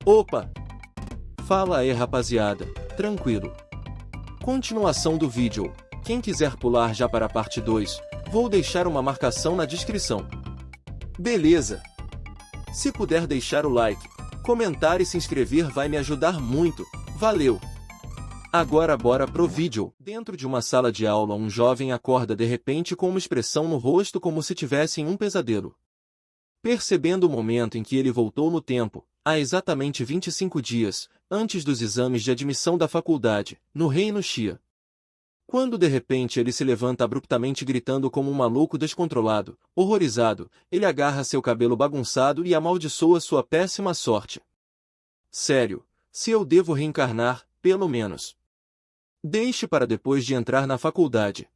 Opa! Fala aí, rapaziada, tranquilo. Continuação do vídeo. Quem quiser pular já para a parte 2, vou deixar uma marcação na descrição. Beleza? Se puder deixar o like, comentar e se inscrever vai me ajudar muito. Valeu! Agora bora pro vídeo. Dentro de uma sala de aula, um jovem acorda de repente com uma expressão no rosto como se tivesse em um pesadelo. Percebendo o momento em que ele voltou no tempo, há exatamente 25 dias, antes dos exames de admissão da faculdade, no Reino Xia. Quando de repente ele se levanta abruptamente gritando como um maluco descontrolado, horrorizado, ele agarra seu cabelo bagunçado e amaldiçoa sua péssima sorte. Sério, se eu devo reencarnar, pelo menos deixe para depois de entrar na faculdade.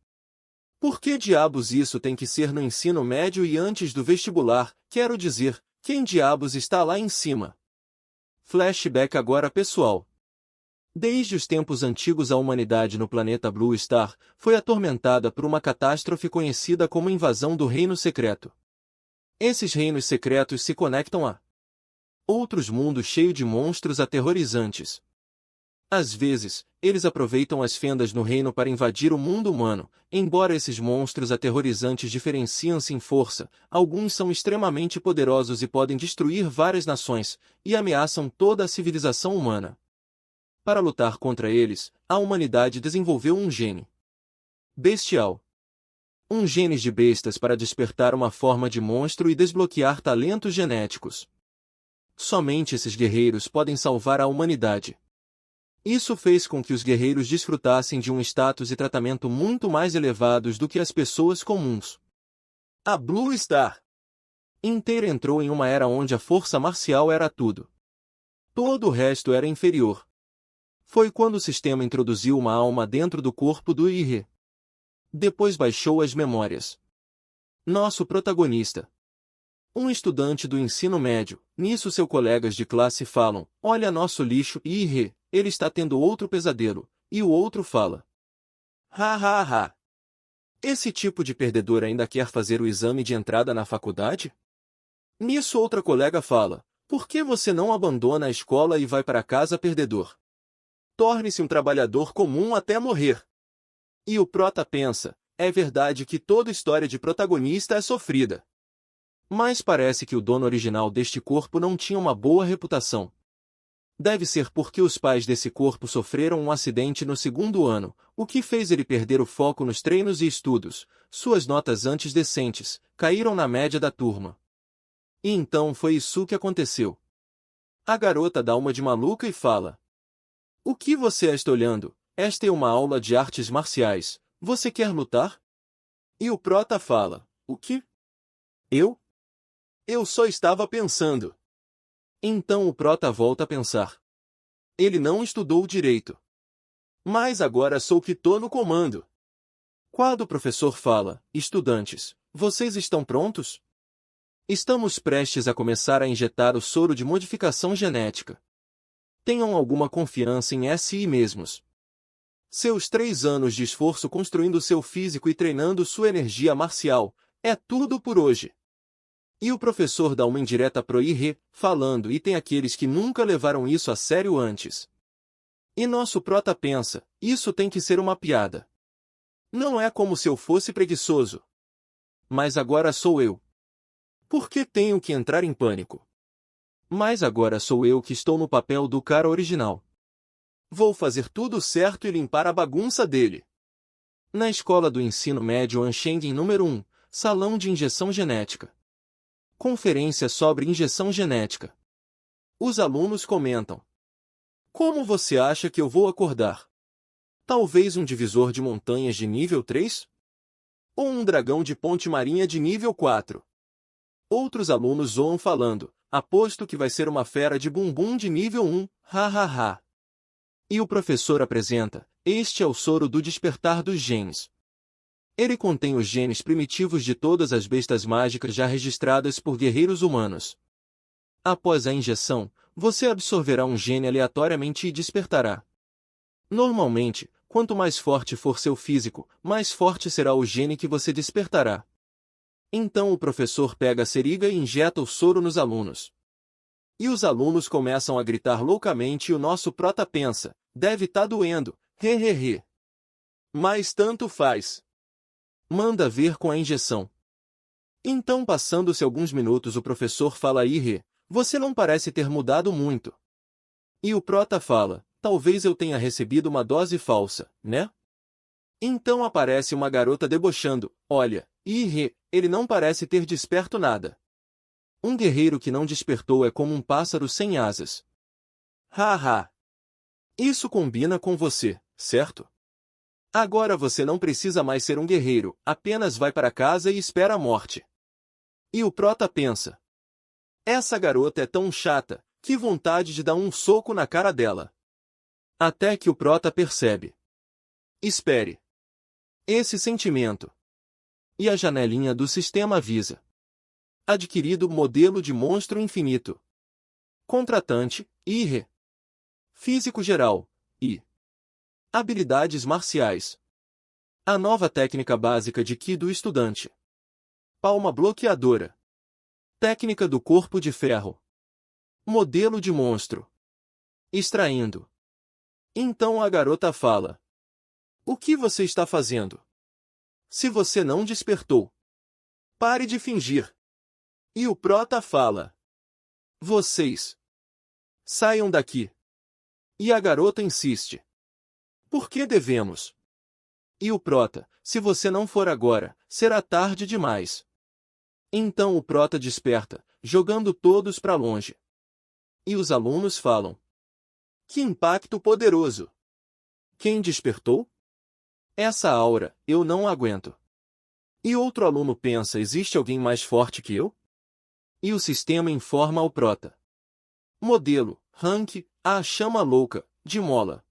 Por que diabos isso tem que ser no ensino médio e antes do vestibular? Quero dizer, quem diabos está lá em cima? Flashback agora pessoal. Desde os tempos antigos a humanidade no planeta Blue Star foi atormentada por uma catástrofe conhecida como invasão do Reino Secreto. Esses reinos secretos se conectam a outros mundos cheios de monstros aterrorizantes. Às vezes, eles aproveitam as fendas no reino para invadir o mundo humano. Embora esses monstros aterrorizantes diferenciem-se em força, alguns são extremamente poderosos e podem destruir várias nações, e ameaçam toda a civilização humana. Para lutar contra eles, a humanidade desenvolveu um gene bestial. Um genes de bestas para despertar uma forma de monstro e desbloquear talentos genéticos. Somente esses guerreiros podem salvar a humanidade. Isso fez com que os guerreiros desfrutassem de um status e tratamento muito mais elevados do que as pessoas comuns. A Blue Star inteira entrou em uma era onde a força marcial era tudo. Todo o resto era inferior. Foi quando o sistema introduziu uma alma dentro do corpo do Ire. Depois baixou as memórias. Nosso protagonista, um estudante do ensino médio, nisso seus colegas de classe falam, olha nosso lixo Ire. Ele está tendo outro pesadelo, e o outro fala. Ha ha ha! Esse tipo de perdedor ainda quer fazer o exame de entrada na faculdade? Nisso outra colega fala, por que você não abandona a escola e vai para casa perdedor? Torne-se um trabalhador comum até morrer. E o prota pensa, é verdade que toda história de protagonista é sofrida. Mas parece que o dono original deste corpo não tinha uma boa reputação. Deve ser porque os pais desse corpo sofreram um acidente no segundo ano, o que fez ele perder o foco nos treinos e estudos. Suas notas antes decentes caíram na média da turma. E então foi isso que aconteceu. A garota dá uma de maluca e fala. O que você está olhando? Esta é uma aula de artes marciais. Você quer lutar? E o prota fala. O que? Eu? Eu só estava pensando. Então o prota volta a pensar. Ele não estudou direito. Mas agora sou que tô no comando. Quando o professor fala, estudantes, vocês estão prontos? Estamos prestes a começar a injetar o soro de modificação genética. Tenham alguma confiança em si mesmos. Seus 3 anos de esforço construindo seu físico e treinando sua energia marcial, é tudo por hoje. E o professor dá uma indireta pro Ire, falando e tem aqueles que nunca levaram isso a sério antes. E nosso prota pensa, isso tem que ser uma piada. Não é como se eu fosse preguiçoso. Mas agora sou eu. Por que tenho que entrar em pânico? Mas agora sou eu que estou no papel do cara original. Vou fazer tudo certo e limpar a bagunça dele. Na escola do ensino médio Anshengen número 1, salão de injeção genética. Conferência sobre injeção genética. Os alunos comentam. Como você acha que eu vou acordar? Talvez um divisor de montanhas de nível 3? Ou um dragão de ponte marinha de nível 4? Outros alunos zoam falando, aposto que vai ser uma fera de bumbum de nível 1, ha ha ha. E o professor apresenta, este é o soro do despertar dos genes. Ele contém os genes primitivos de todas as bestas mágicas já registradas por guerreiros humanos. Após a injeção, você absorverá um gene aleatoriamente e despertará. Normalmente, quanto mais forte for seu físico, mais forte será o gene que você despertará. Então o professor pega a seringa e injeta o soro nos alunos. E os alunos começam a gritar loucamente e o nosso prota pensa, deve tá doendo, hehehe. Mas tanto faz. Manda ver com a injeção. Então, passando-se alguns minutos, o professor fala: Irre, você não parece ter mudado muito. E o prota fala: talvez eu tenha recebido uma dose falsa, né? Então aparece uma garota debochando: olha, Irre, ele não parece ter desperto nada. Um guerreiro que não despertou é como um pássaro sem asas. Haha. Isso combina com você, certo? Agora você não precisa mais ser um guerreiro, apenas vai para casa e espera a morte. E o prota pensa: essa garota é tão chata, que vontade de dar um soco na cara dela. Até que o prota percebe. Espere. Esse sentimento. E a janelinha do sistema avisa. Adquirido modelo de monstro infinito. Contratante, Irre. Físico geral, I. Habilidades marciais. A nova técnica básica de Ki do estudante. Palma bloqueadora. Técnica do corpo de ferro. Modelo de monstro. Extraindo. Então a garota fala: o que você está fazendo? Se você não despertou, pare de fingir. E o prota fala: vocês saiam daqui. E a garota insiste: por que devemos? E o prota: se você não for agora, será tarde demais. Então o prota desperta, jogando todos para longe. E os alunos falam: que impacto poderoso! Quem despertou? Essa aura, eu não aguento. E outro aluno pensa: existe alguém mais forte que eu? E o sistema informa ao prota: modelo, rank, a chama louca, de mola.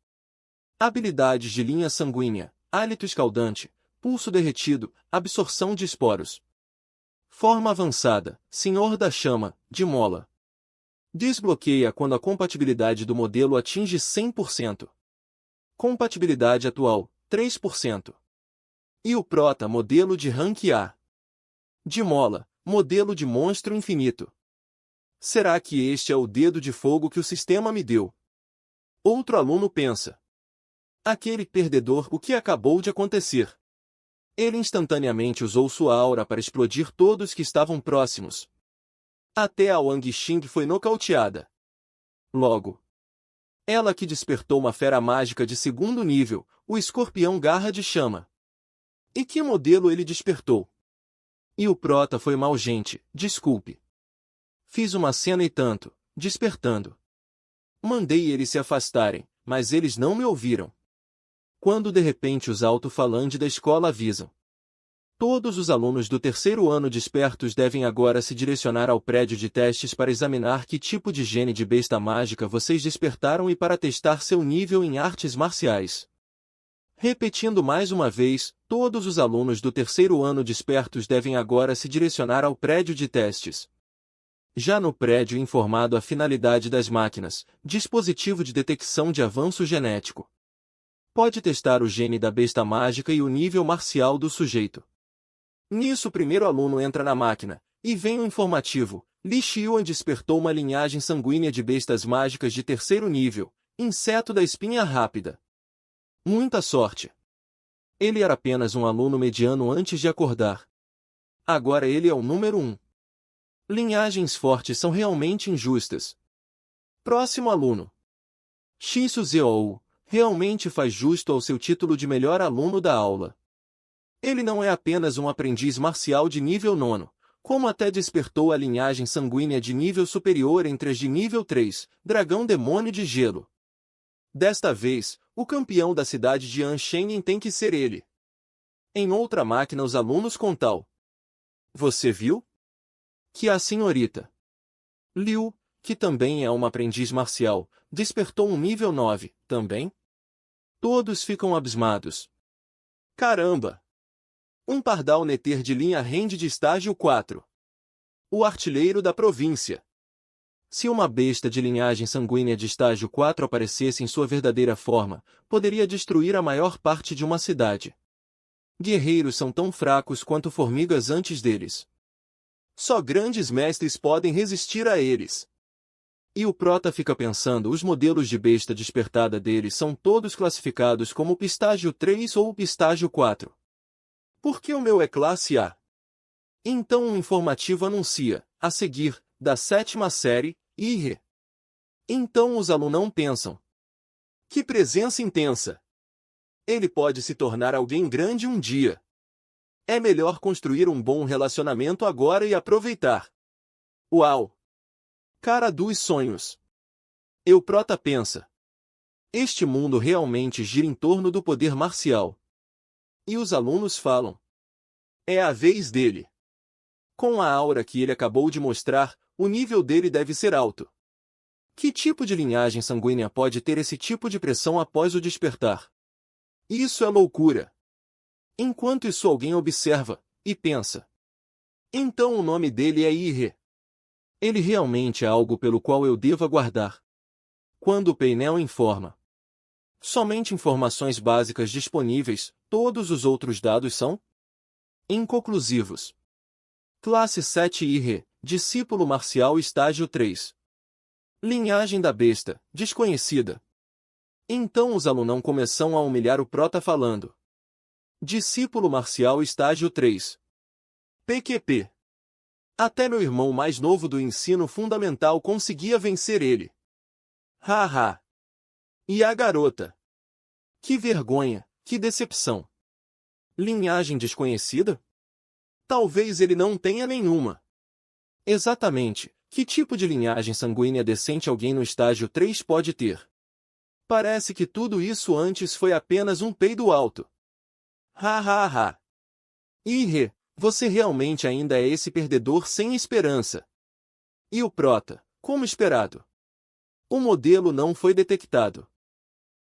Habilidades de linha sanguínea, hálito escaldante, pulso derretido, absorção de esporos. Forma avançada, senhor da chama, de mola. Desbloqueia quando a compatibilidade do modelo atinge 100%. Compatibilidade atual, 3%. E o prota modelo de rank A. De mola, modelo de monstro infinito. Será que este é o dedo de fogo que o sistema me deu? Outro aluno pensa: aquele perdedor, o que acabou de acontecer? Ele instantaneamente usou sua aura para explodir todos que estavam próximos. Até a Wang Xing foi nocauteada. Logo, ela que despertou uma fera mágica de segundo nível, o escorpião garra de chama. E que modelo ele despertou? E o prota foi mal, gente, desculpe. Fiz uma cena e tanto, despertando. Mandei eles se afastarem, mas eles não me ouviram. Quando de repente os alto-falantes da escola avisam: todos os alunos do terceiro ano despertos devem agora se direcionar ao prédio de testes para examinar que tipo de gene de besta mágica vocês despertaram e para testar seu nível em artes marciais. Repetindo mais uma vez, todos os alunos do terceiro ano despertos devem agora se direcionar ao prédio de testes. Já no prédio informado a finalidade das máquinas, dispositivo de detecção de avanço genético. Pode testar o gene da besta mágica e o nível marcial do sujeito. Nisso o primeiro aluno entra na máquina, e vem o informativo: Li Xiuan despertou uma linhagem sanguínea de bestas mágicas de terceiro nível, inseto da espinha rápida. Muita sorte! Ele era apenas um aluno mediano antes de acordar. Agora ele é o número 1. Linhagens fortes são realmente injustas. Próximo aluno. Shisu Zhou realmente faz justo ao seu título de melhor aluno da aula. Ele não é apenas um aprendiz marcial de nível 9, como até despertou a linhagem sanguínea de nível superior entre as de nível 3, dragão demônio de gelo. Desta vez, o campeão da cidade de Anshenhen tem que ser ele. Em outra máquina os alunos com tal: você viu? Que a senhorita Liu, que também é uma aprendiz marcial, despertou um nível 9, também? Todos ficam abismados. Caramba! Um pardal neter de linha rende de estágio 4. O artilheiro da província. Se uma besta de linhagem sanguínea de estágio 4 aparecesse em sua verdadeira forma, poderia destruir a maior parte de uma cidade. Guerreiros são tão fracos quanto formigas antes deles. Só grandes mestres podem resistir a eles. E o prota fica pensando, os modelos de besta despertada dele são todos classificados como Pistágio 3 ou Pistágio 4. Por que o meu é classe A? Então um informativo anuncia, a seguir, da 7ª série, IRE. Então os alunos pensam. Que presença intensa! Ele pode se tornar alguém grande um dia. É melhor construir um bom relacionamento agora e aproveitar. Uau! Cara dos sonhos! Eu prota pensa. Este mundo realmente gira em torno do poder marcial. E os alunos falam. É a vez dele. Com a aura que ele acabou de mostrar, o nível dele deve ser alto. Que tipo de linhagem sanguínea pode ter esse tipo de pressão após o despertar? Isso é loucura. Enquanto isso alguém observa, e pensa. Então o nome dele é Ire. Ele realmente é algo pelo qual eu devo aguardar. Quando o painel informa. Somente informações básicas disponíveis, todos os outros dados são inconclusivos. Classe 7 Ire, discípulo marcial estágio 3. Linhagem da besta, desconhecida. Então os alunos começam a humilhar o prota falando. Discípulo marcial estágio 3. PQP. Até meu irmão mais novo do ensino fundamental conseguia vencer ele. Haha. E a garota? Que vergonha, que decepção. Linhagem desconhecida? Talvez ele não tenha nenhuma. Exatamente, que tipo de linhagem sanguínea decente alguém no estágio 3 pode ter? Parece que tudo isso antes foi apenas um peido alto. Ha. Ire, você realmente ainda é esse perdedor sem esperança. E o prota, como esperado. O modelo não foi detectado.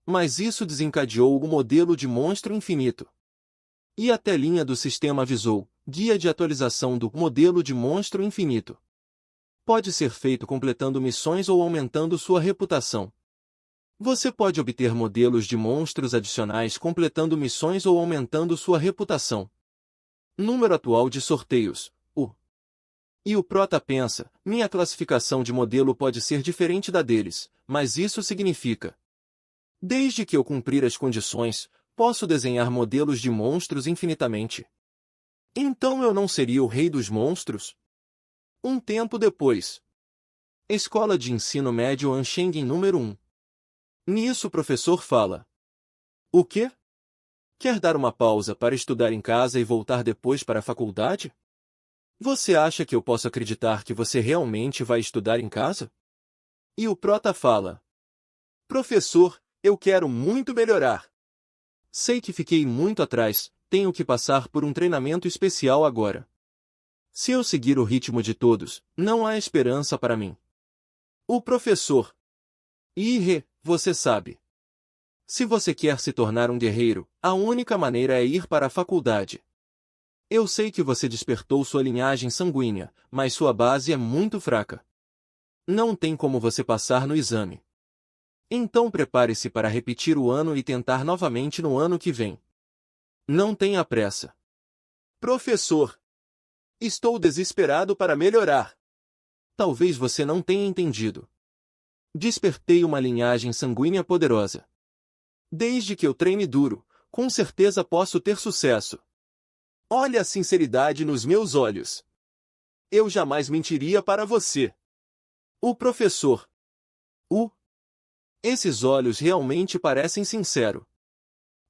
Mas isso desencadeou o modelo de monstro infinito. E a telinha do sistema avisou, guia de atualização do modelo de monstro infinito. Pode ser feito completando missões ou aumentando sua reputação. Você pode obter modelos de monstros adicionais completando missões ou aumentando sua reputação. Número atual de sorteios, U. E o prota pensa, minha classificação de modelo pode ser diferente da deles, mas isso significa. Desde que eu cumprir as condições, posso desenhar modelos de monstros infinitamente. Então eu não seria o rei dos monstros? Um tempo depois. Escola de Ensino Médio Ansheng número 1. Nisso o professor fala. O quê? Quer dar uma pausa para estudar em casa e voltar depois para a faculdade? Você acha que eu posso acreditar que você realmente vai estudar em casa? E o prota fala. Professor, eu quero muito melhorar. Sei que fiquei muito atrás, tenho que passar por um treinamento especial agora. Se eu seguir o ritmo de todos, não há esperança para mim. O professor. Ire, você sabe. Se você quer se tornar um guerreiro, a única maneira é ir para a faculdade. Eu sei que você despertou sua linhagem sanguínea, mas sua base é muito fraca. Não tem como você passar no exame. Então prepare-se para repetir o ano e tentar novamente no ano que vem. Não tenha pressa. Professor. Estou desesperado para melhorar. Talvez você não tenha entendido. Despertei uma linhagem sanguínea poderosa. Desde que eu treine duro, com certeza posso ter sucesso. Olha a sinceridade nos meus olhos. Eu jamais mentiria para você. O professor. Esses olhos realmente parecem sinceros.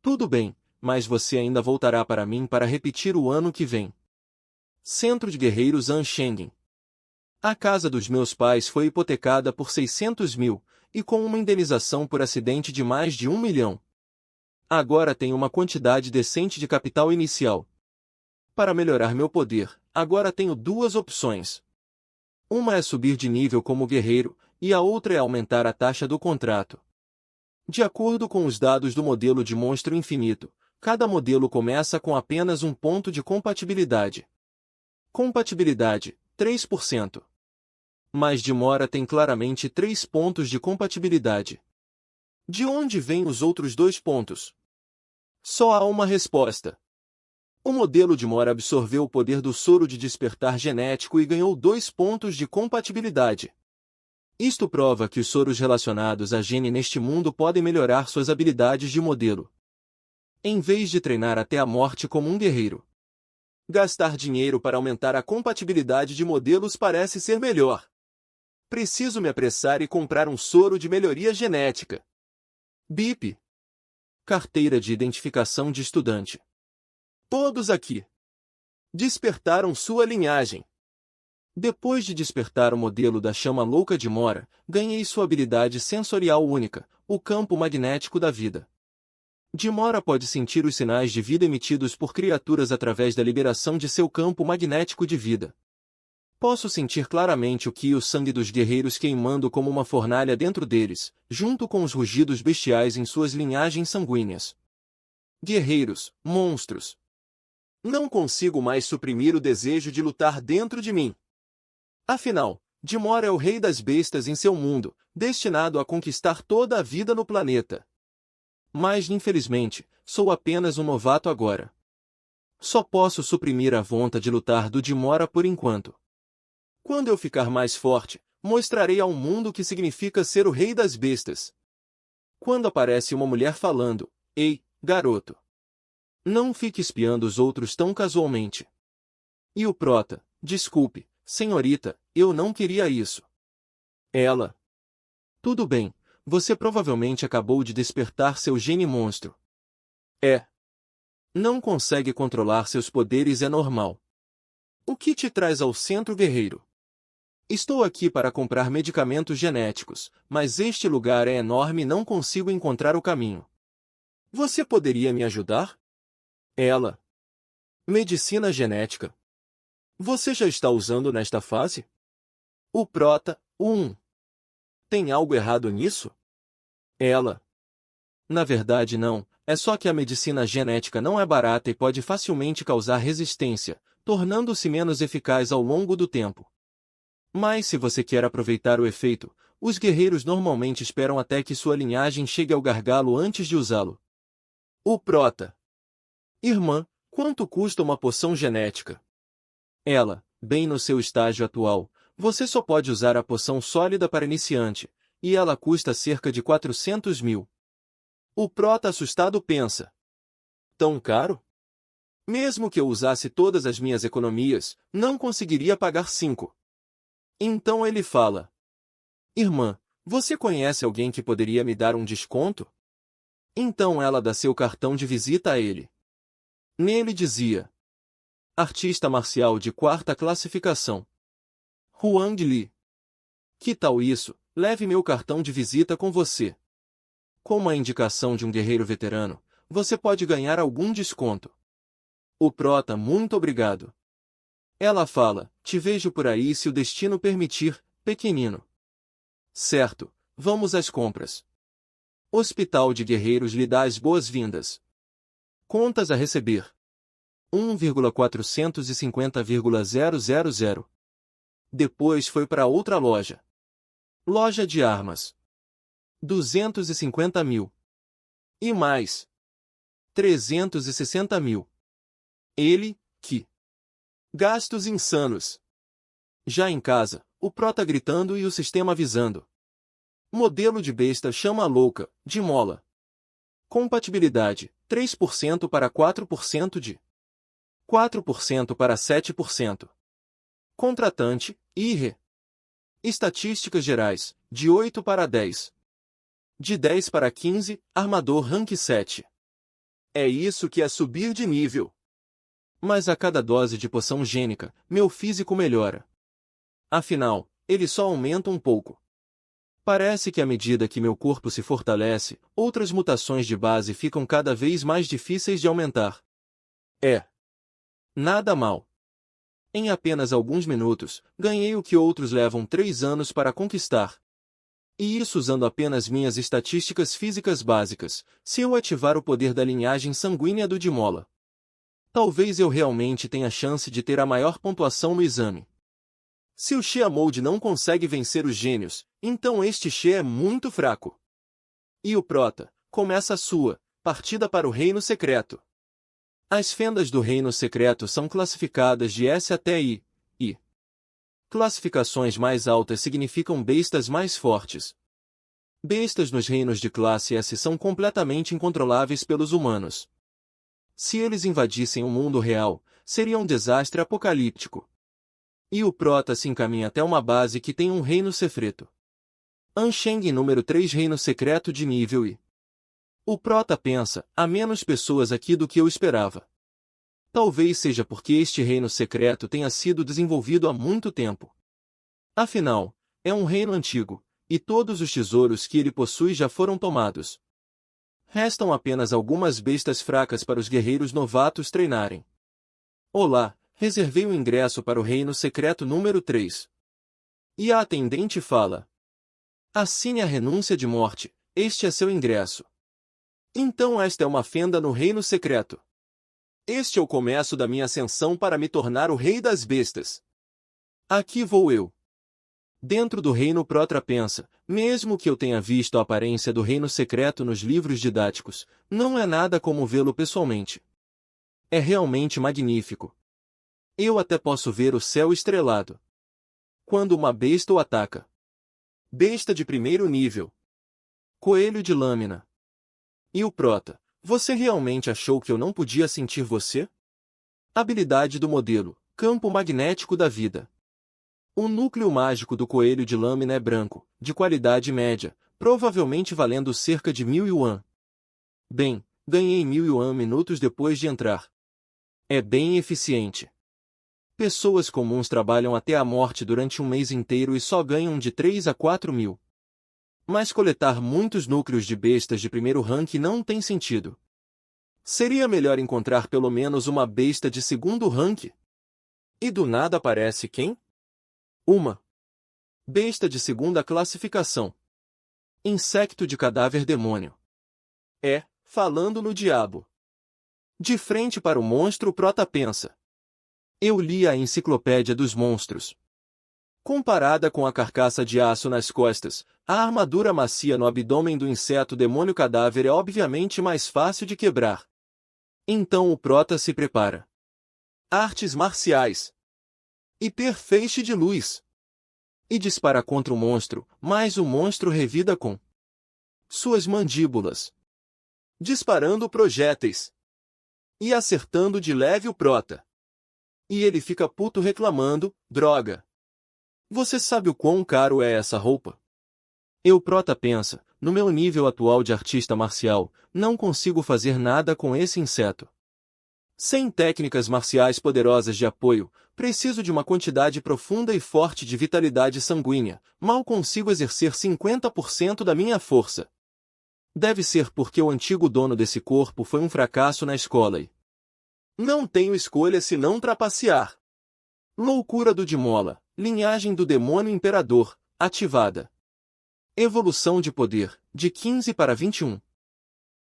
Tudo bem, mas você ainda voltará para mim para repetir o ano que vem. Centro de Guerreiros Ansheng. A casa dos meus pais foi hipotecada por 600 mil, e com uma indenização por acidente de mais de 1 milhão. Agora tenho uma quantidade decente de capital inicial. Para melhorar meu poder, agora tenho duas opções. Uma é subir de nível como guerreiro, e a outra é aumentar a taxa do contrato. De acordo com os dados do modelo de monstro infinito, cada modelo começa com apenas um ponto de compatibilidade. Compatibilidade, 3%. Mas Dimora tem claramente 3 pontos de compatibilidade. De onde vêm os outros 2 pontos? Só há uma resposta. O modelo Dimora absorveu o poder do soro de despertar genético e ganhou 2 pontos de compatibilidade. Isto prova que os soros relacionados a gene neste mundo podem melhorar suas habilidades de modelo. Em vez de treinar até a morte como um guerreiro, gastar dinheiro para aumentar a compatibilidade de modelos parece ser melhor. Preciso me apressar e comprar um soro de melhoria genética. BIP. Carteira de identificação de estudante. Todos aqui despertaram sua linhagem. Depois de despertar o modelo da chama louca de Mora, ganhei sua habilidade sensorial única, o campo magnético da vida. De Mora pode sentir os sinais de vida emitidos por criaturas através da liberação de seu campo magnético de vida. Posso sentir claramente o ki e o sangue dos guerreiros queimando como uma fornalha dentro deles, junto com os rugidos bestiais em suas linhagens sanguíneas. Guerreiros, monstros. Não consigo mais suprimir o desejo de lutar dentro de mim. Afinal, de Mora é o rei das bestas em seu mundo, destinado a conquistar toda a vida no planeta. Mas, infelizmente, sou apenas um novato agora. Só posso suprimir a vontade de lutar do de Mora por enquanto. Quando eu ficar mais forte, mostrarei ao mundo o que significa ser o rei das bestas. Quando aparece uma mulher falando, ei, garoto. Não fique espiando os outros tão casualmente. E o prota, desculpe, senhorita, eu não queria isso. Ela. Tudo bem. Você provavelmente acabou de despertar seu gene monstro. Não consegue controlar seus poderes é normal. O que te traz ao centro guerreiro? Estou aqui para comprar medicamentos genéticos, mas este lugar é enorme e não consigo encontrar o caminho. Você poderia me ajudar? Ela. Medicina genética. Você já está usando nesta fase? O prota, 1. Tem algo errado nisso? Ela. Na verdade não, é só que a medicina genética não é barata e pode facilmente causar resistência, tornando-se menos eficaz ao longo do tempo. Mas se você quer aproveitar o efeito, os guerreiros normalmente esperam até que sua linhagem chegue ao gargalo antes de usá-lo. O prota. Irmã, quanto custa uma poção genética? Ela, bem no seu estágio atual, você só pode usar a poção sólida para iniciante, e ela custa cerca de 400 mil. O prota assustado pensa. Tão caro? Mesmo que eu usasse todas as minhas economias, não conseguiria pagar 5. Então ele fala. Irmã, você conhece alguém que poderia me dar um desconto? Então ela dá seu cartão de visita a ele. Nele dizia. Artista marcial de 4ª classificação. Huang Li. Que tal isso? Leve meu cartão de visita com você. Com a indicação de um guerreiro veterano, você pode ganhar algum desconto. O prota, muito obrigado. Ela fala, te vejo por aí se o destino permitir, pequenino. Certo, vamos às compras. Hospital de Guerreiros lhe dá as boas-vindas. Contas a receber. 1,450,000. Depois foi para outra loja. Loja de armas. 250 mil. E mais. 360 mil. Ele, que. Gastos insanos. Já em casa, o prota gritando e o sistema avisando. Modelo de besta chama louca, de mola. Compatibilidade, 3% para 4% de. 4% para 7%. Contratante, IRE. Estatísticas gerais, de 8 para 10. De 10 para 15, armador rank 7. É isso que é subir de nível. Mas a cada dose de poção gênica, meu físico melhora. Afinal, ele só aumenta um pouco. Parece que à medida que meu corpo se fortalece, outras mutações de base ficam cada vez mais difíceis de aumentar. Nada mal. Em apenas alguns minutos, ganhei o que outros levam 3 anos para conquistar. E isso usando apenas minhas estatísticas físicas básicas, se eu ativar o poder da linhagem sanguínea do Dimola. Talvez eu realmente tenha chance de ter a maior pontuação no exame. Se o Shea Mode não consegue vencer os gênios, então este Shea é muito fraco. E o prota, começa a sua partida para o Reino Secreto. As fendas do Reino Secreto são classificadas de S até I. Classificações mais altas significam bestas mais fortes. Bestas nos reinos de classe S são completamente incontroláveis pelos humanos. Se eles invadissem o mundo real, seria um desastre apocalíptico. E o Prota se encaminha até uma base que tem um reino secreto. Ansheng número 3 Reino secreto de nível I. O Prota pensa, há menos pessoas aqui do que eu esperava. Talvez seja porque este reino secreto tenha sido desenvolvido há muito tempo. Afinal, é um reino antigo, e todos os tesouros que ele possui já foram tomados. Restam apenas algumas bestas fracas para os guerreiros novatos treinarem. Olá, reservei o ingresso para o reino secreto número 3. E a atendente fala: assine a renúncia de morte, este é seu ingresso. Então esta é uma fenda no reino secreto. Este é o começo da minha ascensão para me tornar o rei das bestas. Aqui vou eu. Dentro do reino Prota pensa, mesmo que eu tenha visto a aparência do reino secreto nos livros didáticos, não é nada como vê-lo pessoalmente. É realmente magnífico. Eu até posso ver o céu estrelado. Quando uma besta o ataca. Besta de primeiro nível. Coelho de lâmina. E o Prota, você realmente achou que eu não podia sentir você? Habilidade do modelo, campo magnético da vida. O núcleo mágico do coelho de lâmina é branco, de qualidade média, provavelmente valendo cerca de 1000 yuan. Bem, ganhei 1000 yuan minutos depois de entrar. É bem eficiente. Pessoas comuns trabalham até a morte durante um mês inteiro e só ganham de 3 a 4 mil. Mas coletar muitos núcleos de bestas de primeiro rank não tem sentido. Seria melhor encontrar pelo menos uma besta de segundo rank. E do nada aparece quem? Uma besta de segunda classificação. Insecto de cadáver demônio. Falando no diabo. De frente para o monstro o Prota pensa. Eu li a enciclopédia dos monstros. Comparada com a carcaça de aço nas costas, a armadura macia no abdômen do inseto demônio cadáver é obviamente mais fácil de quebrar. Então o Prota se prepara. Artes marciais. Hiperfeixe de luz. E dispara contra o monstro, mas o monstro revida com suas mandíbulas, disparando projéteis e acertando de leve o Prota. E ele fica puto reclamando, droga. Você sabe o quão caro é essa roupa? E o Prota pensa, no meu nível atual de artista marcial, não consigo fazer nada com esse inseto. Sem técnicas marciais poderosas de apoio, preciso de uma quantidade profunda e forte de vitalidade sanguínea, mal consigo exercer 50% da minha força. Deve ser porque o antigo dono desse corpo foi um fracasso na escola e não tenho escolha senão trapacear. Loucura do Dimola, linhagem do demônio imperador, ativada. Evolução de poder, de 15 para 21.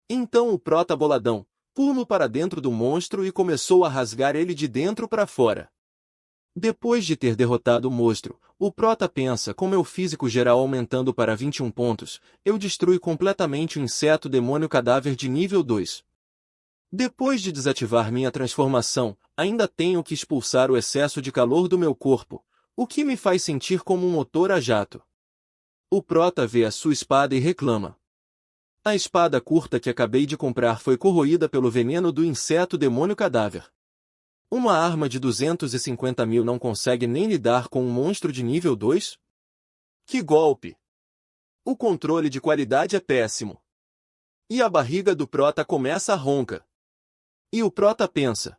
Então o Prota boladão, pulou para dentro do monstro e começou a rasgar ele de dentro para fora. Depois de ter derrotado o monstro, o Prota pensa com meu físico geral aumentando para 21 pontos, eu destruí completamente o inseto demônio cadáver de nível 2. Depois de desativar minha transformação, ainda tenho que expulsar o excesso de calor do meu corpo, o que me faz sentir como um motor a jato. O Prota vê a sua espada e reclama. A espada curta que acabei de comprar foi corroída pelo veneno do inseto demônio cadáver. Uma arma de 250 mil não consegue nem lidar com um monstro de nível 2? Que golpe! O controle de qualidade é péssimo. E a barriga do Prota começa a roncar. E o Prota pensa.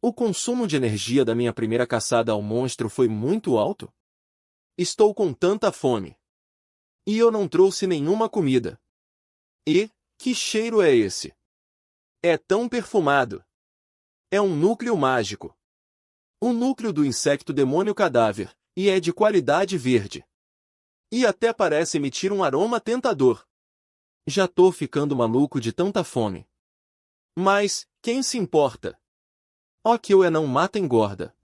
O consumo de energia da minha primeira caçada ao monstro foi muito alto? Estou com tanta fome. E eu não trouxe nenhuma comida. E, que cheiro é esse? É tão perfumado. É um núcleo mágico. O núcleo do insecto demônio cadáver, e é de qualidade verde. E até parece emitir um aroma tentador. Já tô ficando maluco de tanta fome. Mas, quem se importa? Ó que eu não mata engorda.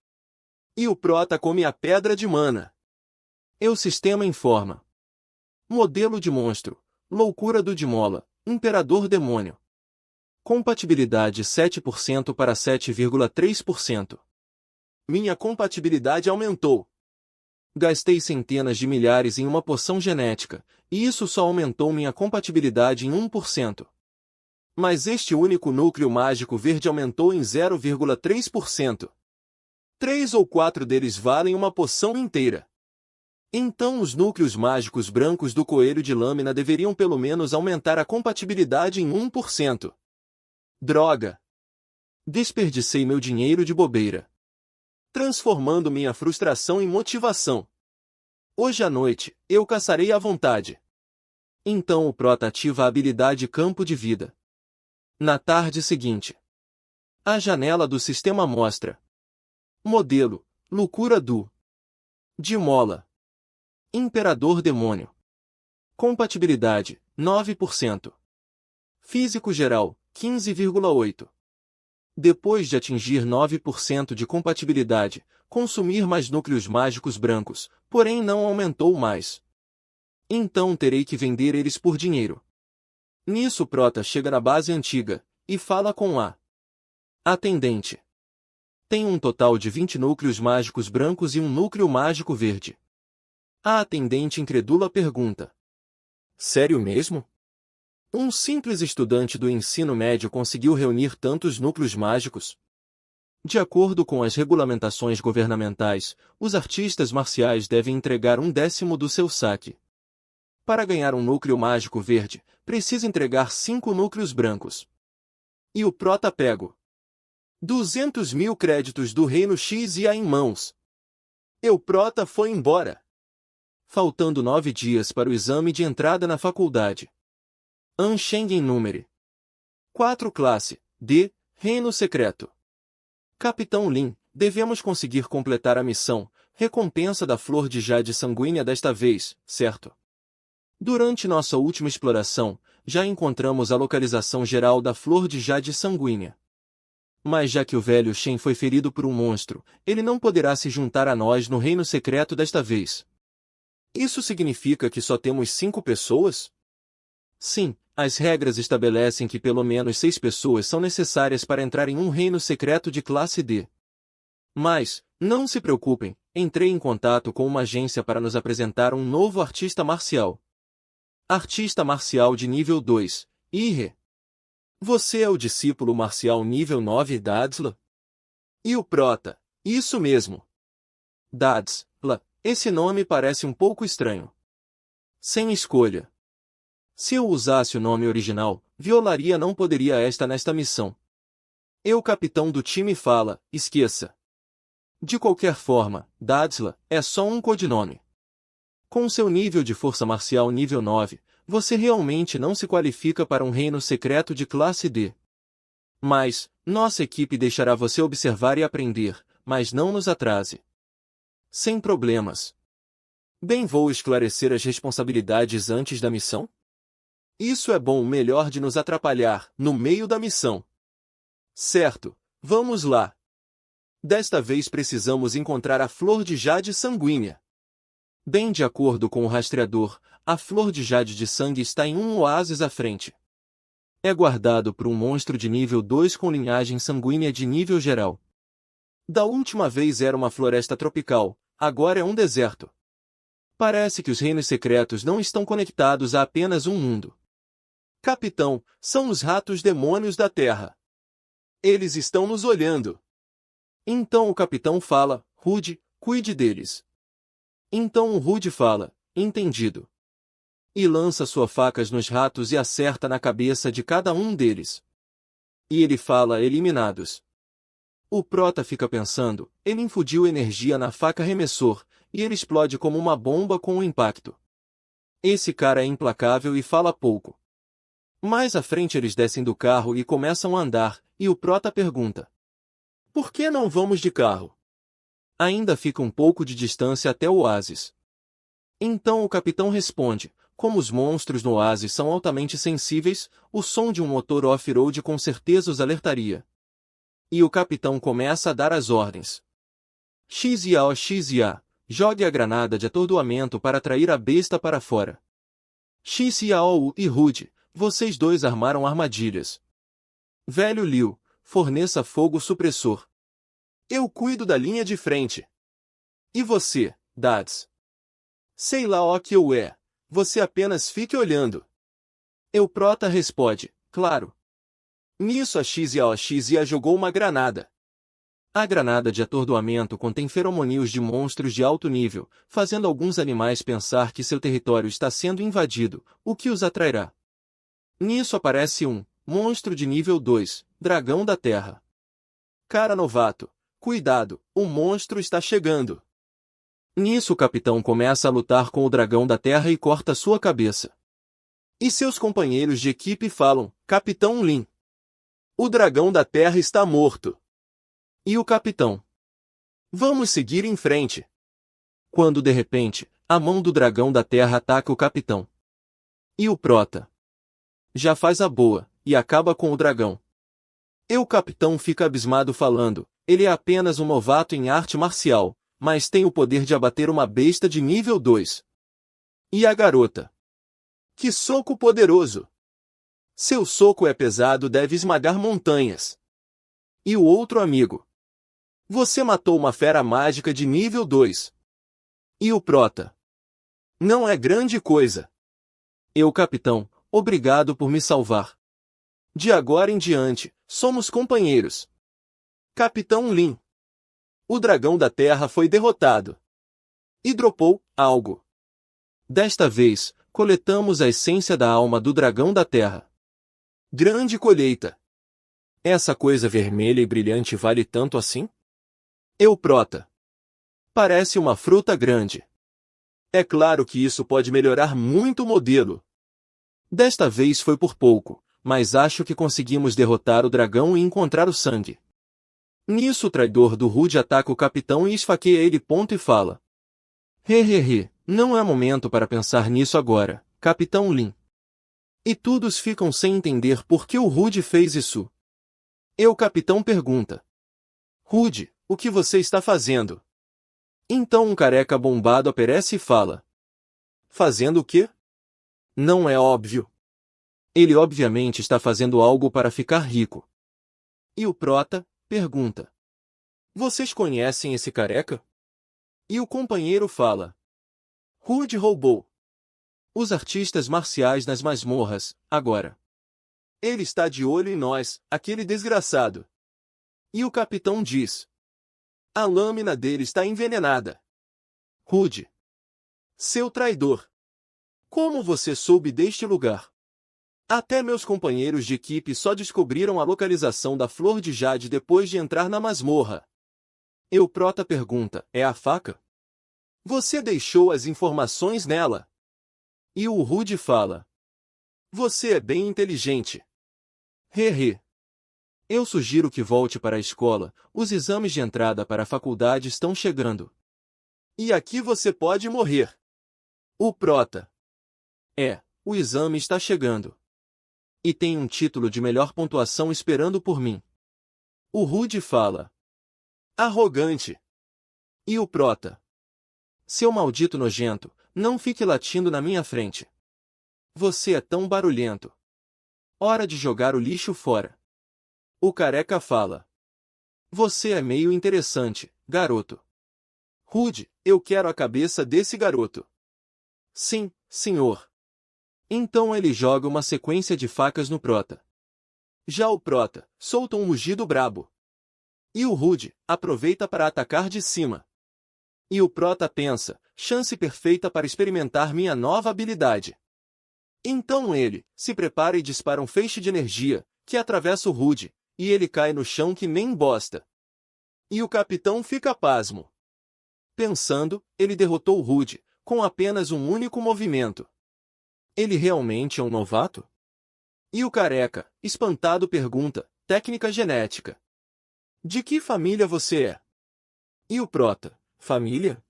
E o Prota come a pedra de mana. E o sistema informa. Modelo de monstro. Loucura do Dimola, Imperador Demônio. Compatibilidade 7% para 7,3%. Minha compatibilidade aumentou. Gastei centenas de milhares em uma poção genética, e isso só aumentou minha compatibilidade em 1%. Mas este único núcleo mágico verde aumentou em 0,3%. 3 ou 4 deles valem uma poção inteira. Então os núcleos mágicos brancos do coelho de lâmina deveriam pelo menos aumentar a compatibilidade em 1%. Droga! Desperdicei meu dinheiro de bobeira, transformando minha frustração em motivação. Hoje à noite, eu caçarei à vontade. Então o prota ativa a habilidade Campo de Vida. Na tarde seguinte, a janela do sistema mostra: modelo, Loucura do de Mola. Imperador Demônio. Compatibilidade, 9%. Físico geral, 15,8%. Depois de atingir 9% de compatibilidade, consumir mais núcleos mágicos brancos, porém não aumentou mais. Então terei que vender eles por dinheiro. Nisso o prota chega na base antiga, e fala com a atendente. Tem um total de 20 núcleos mágicos brancos e um núcleo mágico verde. A atendente incrédula pergunta: sério mesmo? Um simples estudante do ensino médio conseguiu reunir tantos núcleos mágicos? De acordo com as regulamentações governamentais, os artistas marciais devem entregar 1/10 do seu saque. Para ganhar um núcleo mágico verde, precisa entregar 5 núcleos brancos. E o prota pego 200 mil créditos do Reino X e A em mãos. E o prota foi embora. Faltando 9 dias para o exame de entrada na faculdade. Ansheng número 4 classe D, Reino Secreto. Capitão Lin, devemos conseguir completar a missão, recompensa da flor de jade sanguínea desta vez, certo? Durante nossa última exploração, já encontramos a localização geral da flor de jade sanguínea. Mas já que o velho Shen foi ferido por um monstro, ele não poderá se juntar a nós no Reino Secreto desta vez. Isso significa que só temos 5 pessoas? Sim, as regras estabelecem que pelo menos 6 pessoas são necessárias para entrar em um reino secreto de classe D. Mas, não se preocupem, entrei em contato com uma agência para nos apresentar um novo artista marcial. Artista marcial de nível 2, Ire. Você é o discípulo marcial nível 9 Dadsla? E o prota? Isso mesmo. Dadsla, esse nome parece um pouco estranho. Sem escolha. Se eu usasse o nome original, Violaria não poderia estar nesta missão. Eu, capitão do time, fala: esqueça. De qualquer forma, Dadsla é só um codinome. Com seu nível de força marcial nível 9, você realmente não se qualifica para um reino secreto de classe D. Mas, nossa equipe deixará você observar e aprender, mas não nos atrase. Sem problemas. Bem, vou esclarecer as responsabilidades antes da missão? Isso é bom, melhor de nos atrapalhar, no meio da missão. Certo, vamos lá. Desta vez precisamos encontrar a flor de jade sanguínea. Bem, de acordo com o rastreador, a flor de jade de sangue está em um oásis à frente. É guardado por um monstro de nível 2 com linhagem sanguínea de nível geral. Da última vez era uma floresta tropical, agora é um deserto. Parece que os reinos secretos não estão conectados a apenas um mundo. Capitão, são os ratos demônios da Terra. Eles estão nos olhando. Então o capitão fala: Rude, cuide deles. Então o Rude fala: entendido. E lança suas facas nos ratos e acerta na cabeça de cada um deles. E ele fala: eliminados. O prota fica pensando: ele infundiu energia na faca remessor, e ele explode como uma bomba com o impacto. Esse cara é implacável e fala pouco. Mais à frente eles descem do carro e começam a andar, e o prota pergunta: por que não vamos de carro? Ainda fica um pouco de distância até o oásis. Então o capitão responde: como os monstros no oásis são altamente sensíveis, o som de um motor off-road com certeza os alertaria. E o capitão começa a dar as ordens. XIA, jogue a granada de atordoamento para atrair a besta para fora. XIAO e Rude, vocês dois armaram armadilhas. Velho Liu, forneça fogo supressor. Eu cuido da linha de frente. E você, Dads. Sei lá o que eu é. Você apenas fique olhando. Eu Prota responde, claro. Nisso a XYA jogou uma granada. A granada de atordoamento contém feromônios de monstros de alto nível, fazendo alguns animais pensar que seu território está sendo invadido, o que os atrairá. Nisso aparece um monstro de nível 2, dragão da terra. Cara novato, cuidado, o monstro está chegando. Nisso o capitão começa a lutar com o dragão da terra e corta sua cabeça. E seus companheiros de equipe falam, Capitão Lin. O dragão da terra está morto. E o capitão. Vamos seguir em frente. Quando de repente, a mão do dragão da terra ataca o capitão. E o Prota. Já faz a boa, e acaba com o dragão. E o capitão fica abismado falando, ele é apenas um novato em arte marcial, mas tem o poder de abater uma besta de nível 2. E a garota. Que soco poderoso! Seu soco é pesado, deve esmagar montanhas. E o outro amigo. Você matou uma fera mágica de nível 2. E o Prota. Não é grande coisa. E o capitão, obrigado por me salvar. De agora em diante, somos companheiros. Capitão Lin. O dragão da terra foi derrotado. E dropou algo. Desta vez, coletamos a essência da alma do dragão da terra. Grande colheita. Essa coisa vermelha e brilhante vale tanto assim? Eu Prota. Parece uma fruta grande. É claro que isso pode melhorar muito o modelo. Desta vez foi por pouco, mas acho que conseguimos derrotar o dragão e encontrar o sangue. Nisso o traidor do Rude ataca o capitão e esfaqueia ele. E fala. Hehehe, não é momento para pensar nisso agora, Capitão Lin. E todos ficam sem entender por que o Rude fez isso. E o capitão pergunta. Rude, o que você está fazendo? Então um careca bombado aparece e fala. Fazendo o quê? Não é óbvio. Ele obviamente está fazendo algo para ficar rico. E o Prota pergunta. Vocês conhecem esse careca? E o companheiro fala. Rude roubou os artistas marciais nas masmorras, agora. Ele está de olho em nós, aquele desgraçado. E o capitão diz. A lâmina dele está envenenada. Rude. Seu traidor. Como você soube deste lugar? Até meus companheiros de equipe só descobriram a localização da flor de jade depois de entrar na masmorra. E o Prota pergunta, é a faca? Você deixou as informações nela. E o Rude fala. Você é bem inteligente. Hehe. Eu sugiro que volte para a escola, os exames de entrada para a faculdade estão chegando. E aqui você pode morrer. O Prota. O exame está chegando. E tem um título de melhor pontuação esperando por mim. O Rude fala. Arrogante. E o Prota. Seu maldito nojento, não fique latindo na minha frente. Você é tão barulhento. Hora de jogar o lixo fora. O careca fala. Você é meio interessante, garoto. Rude, eu quero a cabeça desse garoto. Sim, senhor. Então ele joga uma sequência de facas no Prota. Já o Prota solta um mugido brabo. E o Rude aproveita para atacar de cima. E o Prota pensa, chance perfeita para experimentar minha nova habilidade. Então ele se prepara e dispara um feixe de energia, que atravessa o Rude, e ele cai no chão que nem bosta. E o capitão fica pasmo. Pensando, ele derrotou o Rude, com apenas um único movimento. Ele realmente é um novato? E o careca, espantado, pergunta, técnica genética. De que família você é? E o Prota, família?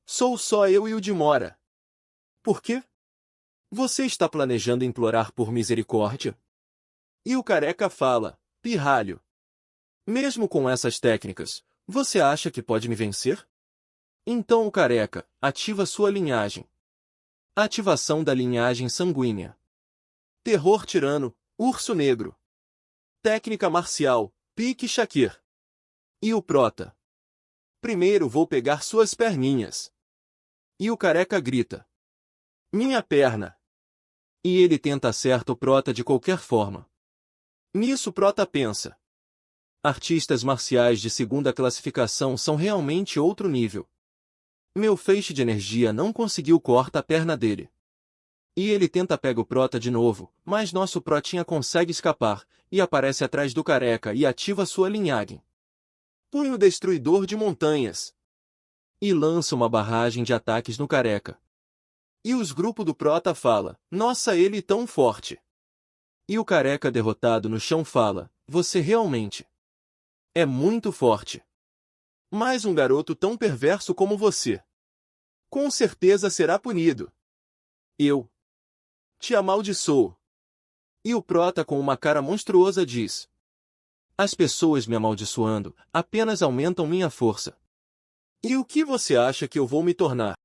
Sou só eu e o de Mora. Por quê? Você está planejando implorar por misericórdia? E o careca fala, pirralho. Mesmo com essas técnicas, você acha que pode me vencer? Então o careca ativa sua linhagem. Ativação da linhagem sanguínea. Terror tirano, urso negro. Técnica marcial, pique Shakir. E o Prota. Primeiro vou pegar suas perninhas. E o careca grita: minha perna! E ele tenta acertar o Prota de qualquer forma. Nisso o Prota pensa: artistas marciais de segunda classificação são realmente outro nível. Meu feixe de energia não conseguiu cortar a perna dele. E ele tenta pegar o Prota de novo, mas nosso Protinha consegue escapar, e aparece atrás do careca e ativa sua linhagem. Punho destruidor de montanhas. E lança uma barragem de ataques no careca. E os grupos do Prota fala: nossa, ele tão forte. E o careca derrotado no chão fala: você realmente é muito forte. Mas um garoto tão perverso como você com certeza será punido. Eu te amaldiçoo. E o Prota com uma cara monstruosa diz: as pessoas me amaldiçoando apenas aumentam minha força. E o que você acha que eu vou me tornar?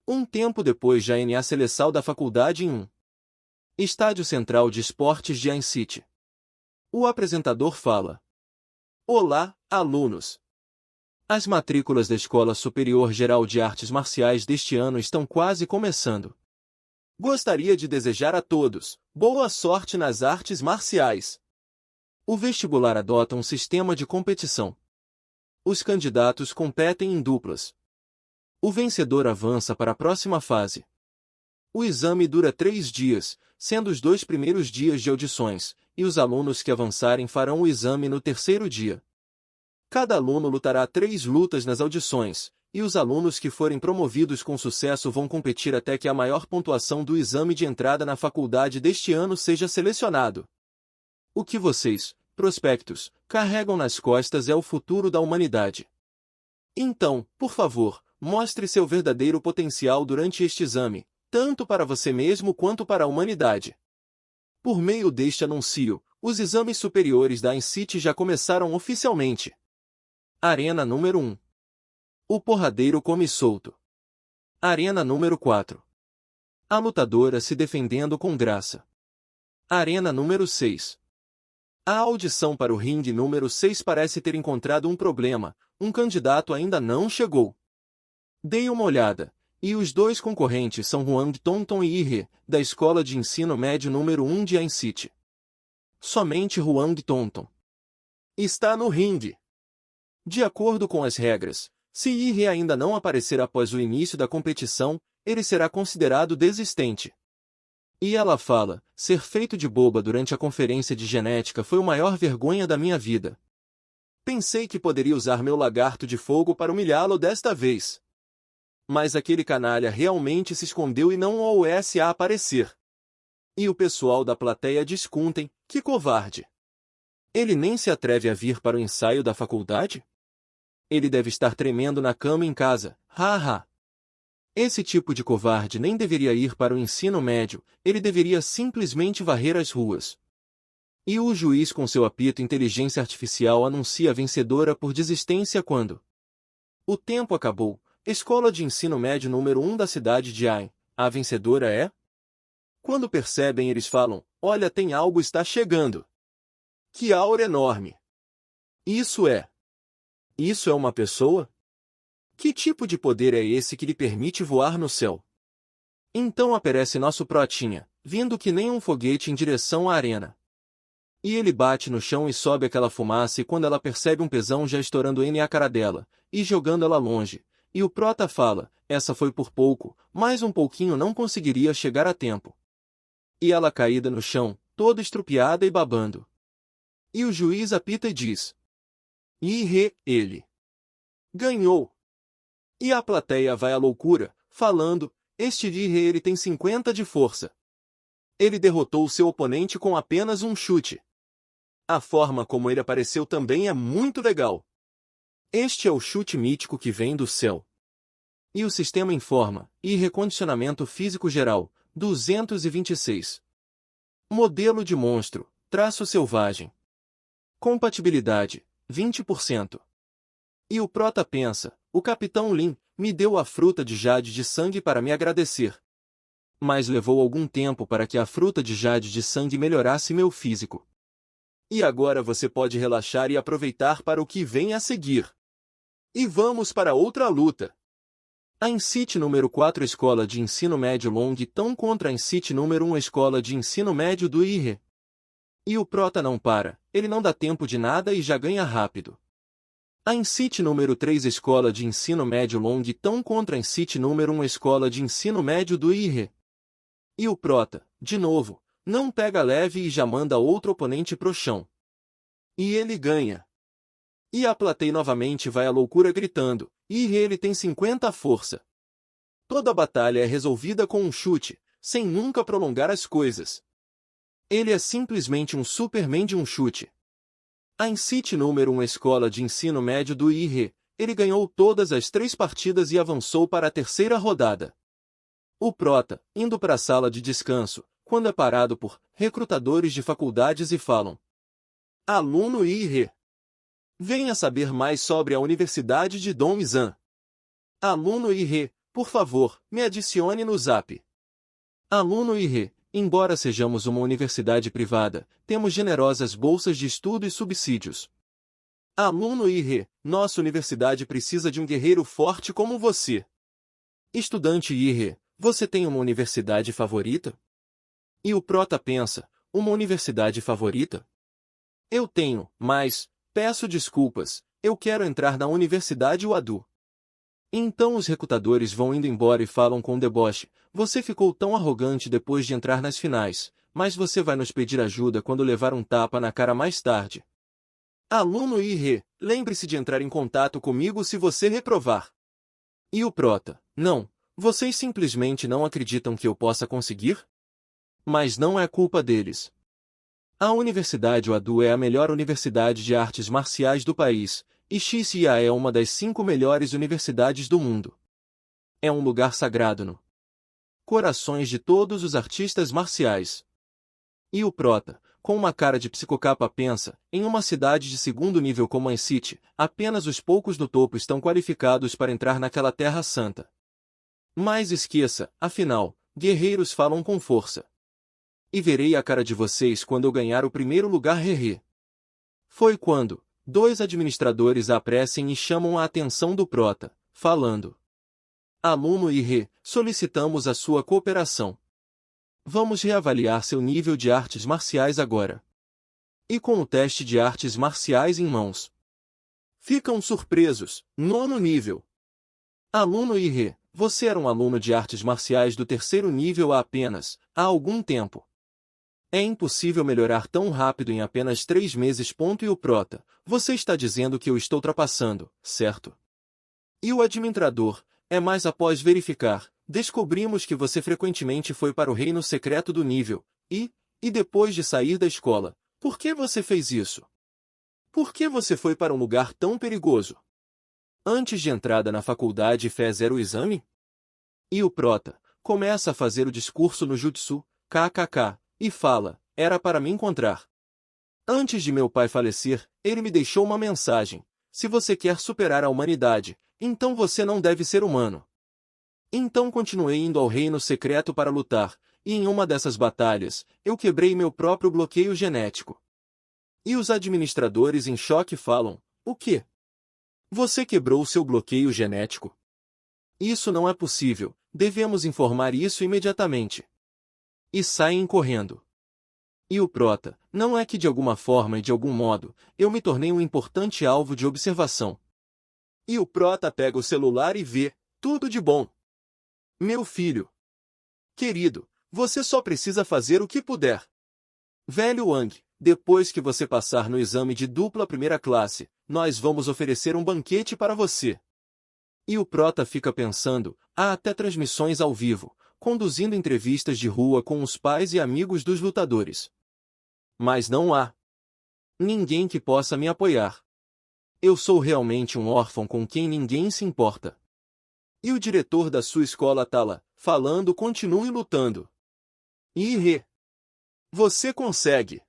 Um tempo depois, já na seleção da faculdade em um estádio central de esportes de City. O apresentador fala: olá, alunos. As matrículas da Escola Superior Geral de Artes Marciais deste ano estão quase começando. Gostaria de desejar a todos boa sorte nas artes marciais. O vestibular adota um sistema de competição. Os candidatos competem em duplas. O vencedor avança para a próxima fase. O exame dura 3 dias, sendo os 2 primeiros dias de audições, e os alunos que avançarem farão o exame no terceiro dia. Cada aluno lutará 3 lutas nas audições, e os alunos que forem promovidos com sucesso vão competir até que a maior pontuação do exame de entrada na faculdade deste ano seja selecionado. O que vocês, prospectos, carregam nas costas é o futuro da humanidade. Então, por favor, mostre seu verdadeiro potencial durante este exame, tanto para você mesmo quanto para a humanidade. Por meio deste anúncio, os exames superiores da City já começaram oficialmente. Arena número 1. O porradeiro come solto. Arena número 4. A lutadora se defendendo com graça. Arena número 6. A audição para o ringue número 6 parece ter encontrado um problema, um candidato ainda não chegou. Dei uma olhada, e os 2 concorrentes são Huang Tonton e Yi He, da Escola de Ensino Médio número 1 de City. Somente Huang Tonton está no ringue. De acordo com as regras, se Yi He ainda não aparecer após o início da competição, ele será considerado desistente. E ela fala: ser feito de boba durante a conferência de genética foi a maior vergonha da minha vida. Pensei que poderia usar meu lagarto de fogo para humilhá-lo desta vez. Mas aquele canalha realmente se escondeu e não ouça a aparecer. E o pessoal da plateia discutem: que covarde! Ele nem se atreve a vir para o ensaio da faculdade? Ele deve estar tremendo na cama em casa, haha. Esse tipo de covarde nem deveria ir para o ensino médio, ele deveria simplesmente varrer as ruas. E o juiz com seu apito inteligência artificial anuncia a vencedora por desistência quando o tempo acabou. Escola de ensino médio número 1 da cidade de Ain. A vencedora é? Quando percebem, eles falam: olha, tem algo está chegando. Que aura enorme! Isso é uma pessoa? Que tipo de poder é esse que lhe permite voar no céu? Então aparece nosso Protinha, vindo que nem um foguete em direção à arena. E ele bate no chão e sobe aquela fumaça, e quando ela percebe um pesão já estourando na cara dela, e jogando ela longe, e o Prota fala: essa foi por pouco, mais um pouquinho não conseguiria chegar a tempo. E ela caída no chão, toda estrupiada e babando. E o juiz apita e diz: Yi He, ele ganhou. E a plateia vai à loucura, falando: este Yi He, ele tem 50 de força. Ele derrotou seu oponente com apenas um chute. A forma como ele apareceu também é muito legal. Este é o chute mítico que vem do céu. E o sistema informa: e recondicionamento físico geral, 226. Modelo de monstro, traço selvagem. Compatibilidade, 20%. E o Prota pensa: o Capitão Lin me deu a fruta de jade de sangue para me agradecer. Mas levou algum tempo para que a fruta de jade de sangue melhorasse meu físico. E agora você pode relaxar e aproveitar para o que vem a seguir. E vamos para outra luta. A INSIT número 4 Escola de Ensino Médio Longtão contra a INSIT número 1 Escola de Ensino Médio do IRE. E o prota não para, ele não dá tempo de nada e já ganha rápido. A INSIT número 3 Escola de Ensino Médio Longtão contra a INSIT número 1 Escola de Ensino Médio do IRE. E o prota, de novo, não pega leve e já manda outro oponente pro chão. E ele ganha. E a plateia novamente vai à loucura gritando, e ele tem 50 força. Toda a batalha é resolvida com um chute, sem nunca prolongar as coisas. Ele é simplesmente um Superman de um chute. A INSIT número 1 Escola de Ensino Médio do IRE, ele ganhou todas as 3 partidas e avançou para a terceira rodada. O prota, indo para a sala de descanso, quando é parado por recrutadores de faculdades e falam: Aluno IRE. Venha saber mais sobre a Universidade de Dong Zan. Aluno IRE, por favor, me adicione no Zap. Aluno IRE, embora sejamos uma universidade privada, temos generosas bolsas de estudo e subsídios. Aluno IRE, nossa universidade precisa de um guerreiro forte como você. Estudante IRE, você tem uma universidade favorita? E o prota pensa, uma universidade favorita? Eu tenho, mas, peço desculpas, eu quero entrar na Universidade UADU. Então os recrutadores vão indo embora e falam com deboche, você ficou tão arrogante depois de entrar nas finais, mas você vai nos pedir ajuda quando levar um tapa na cara mais tarde. Aluno IRE, lembre-se de entrar em contato comigo se você reprovar. E o prota, não, vocês simplesmente não acreditam que eu possa conseguir? Mas não é culpa deles. A Universidade UADU é a melhor universidade de artes marciais do país, e XIA é uma das 5 melhores universidades do mundo. É um lugar sagrado no corações de todos os artistas marciais. E o prota, com uma cara de psicocapa pensa, em uma cidade de segundo nível como a INSIT, apenas os poucos no topo estão qualificados para entrar naquela terra santa. Mas esqueça, afinal, guerreiros falam com força. E verei a cara de vocês quando eu ganhar o primeiro lugar hehe. Foi quando 2 administradores apressem e chamam a atenção do prota, falando: Aluno IRE, solicitamos a sua cooperação. Vamos reavaliar seu nível de artes marciais agora. E com o teste de artes marciais em mãos. Ficam surpresos, 9º nível. Aluno IRE, você era um aluno de artes marciais do 3º nível há algum tempo. É impossível melhorar tão rápido em apenas 3 meses. E o prota, você está dizendo que eu estou ultrapassando, certo? E o administrador, mas após verificar, descobrimos que você frequentemente foi para o reino secreto do nível, e depois de sair da escola, por que você fez isso? Por que você foi para um lugar tão perigoso? Antes de entrada na faculdade fez o exame? E o prota, começa a fazer o discurso no jutsu, kkk, e fala, era para me encontrar. Antes de meu pai falecer, ele me deixou uma mensagem, se você quer superar a humanidade, então você não deve ser humano. Então continuei indo ao reino secreto para lutar, e em uma dessas batalhas, eu quebrei meu próprio bloqueio genético. E os administradores em choque falam, o quê? Você quebrou seu bloqueio genético? Isso não é possível, devemos informar isso imediatamente. E saem correndo. E o prota, não é que de alguma forma e de algum modo, eu me tornei um importante alvo de observação. E o prota pega o celular e vê, tudo de bom. Meu filho. Querido, você só precisa fazer o que puder. Velho Wang, depois que você passar no exame de dupla primeira classe, nós vamos oferecer um banquete para você. E o prota fica pensando, há até transmissões ao vivo, conduzindo entrevistas de rua com os pais e amigos dos lutadores. Mas não há ninguém que possa me apoiar. Eu sou realmente um órfão com quem ninguém se importa. E o diretor da sua escola tá lá, falando continue lutando. Ih, você consegue.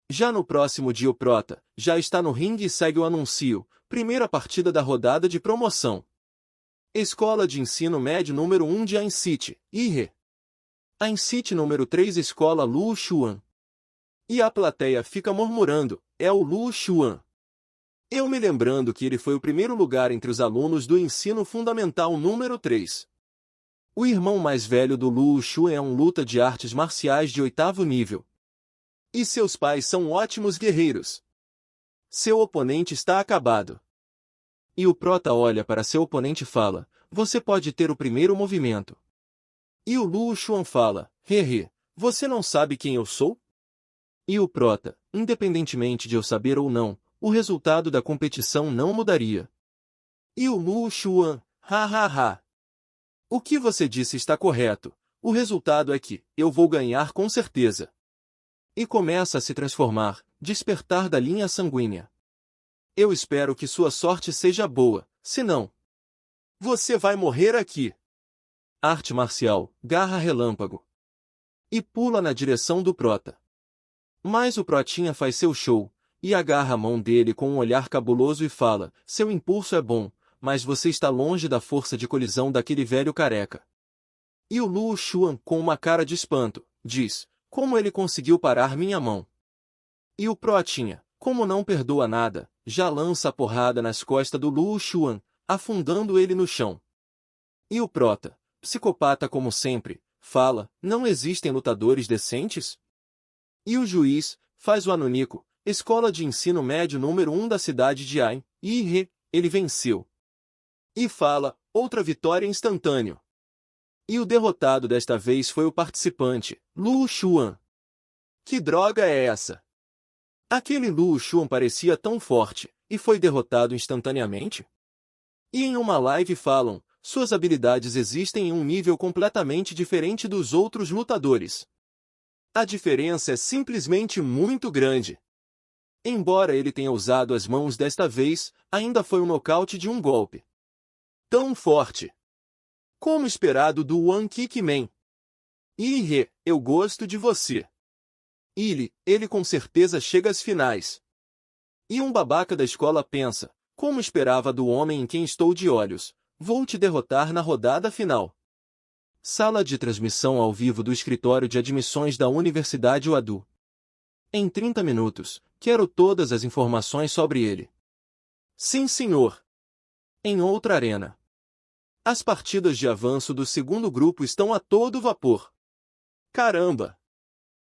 Já no próximo dia o prota, já está no ringue e segue o anúncio, primeira partida da rodada de promoção. Escola de Ensino Médio número 1 de INSIT, IRE. INSIT número 3 Escola Lu Xuan. E a plateia fica murmurando, é o Lu Xuan. Eu me lembrando que ele foi o primeiro lugar entre os alunos do ensino fundamental número 3. O irmão mais velho do Lu Shu é um luta de artes marciais de 8º nível. E seus pais são ótimos guerreiros. Seu oponente está acabado. E o prota olha para seu oponente e fala, você pode ter o primeiro movimento. E o Lu Xuan fala, hehe, você não sabe quem eu sou? E o prota, independentemente de eu saber ou não, o resultado da competição não mudaria. E o Lu Xuan, ha. O que você disse está correto, o resultado é que eu vou ganhar com certeza. E começa a se transformar, despertar da linha sanguínea. Eu espero que sua sorte seja boa, senão você vai morrer aqui. Arte marcial, garra relâmpago. E pula na direção do prota. Mas o protinha faz seu show, e agarra a mão dele com um olhar cabuloso e fala, seu impulso é bom, mas você está longe da força de colisão daquele velho careca. E o Lu Xuan, com uma cara de espanto, diz, como ele conseguiu parar minha mão? E o protinha, como não perdoa nada, já lança a porrada nas costas do Lu Xuan, afundando ele no chão. E o prota, psicopata como sempre, fala, não existem lutadores decentes? E o juiz, faz o anunico, escola de ensino médio número 1 da cidade de Ain, e ele venceu. E fala, outra vitória instantânea. E o derrotado desta vez foi o participante, Lu Xuan. Que droga é essa? Aquele Lu Xuan parecia tão forte, e foi derrotado instantaneamente? E em uma live falam, suas habilidades existem em um nível completamente diferente dos outros lutadores. A diferença é simplesmente muito grande. Embora ele tenha usado as mãos desta vez, ainda foi um nocaute de um golpe. Tão forte. Como esperado do One Kick Man. Eu gosto de você. Ele com certeza chega às finais. E um babaca da escola pensa, como esperava do homem em quem estou de olhos, vou te derrotar na rodada final. Sala de transmissão ao vivo do escritório de admissões da Universidade Wadu. Em 30 minutos, quero todas as informações sobre ele. Sim, senhor. Em outra arena. As partidas de avanço do segundo grupo estão a todo vapor. Caramba!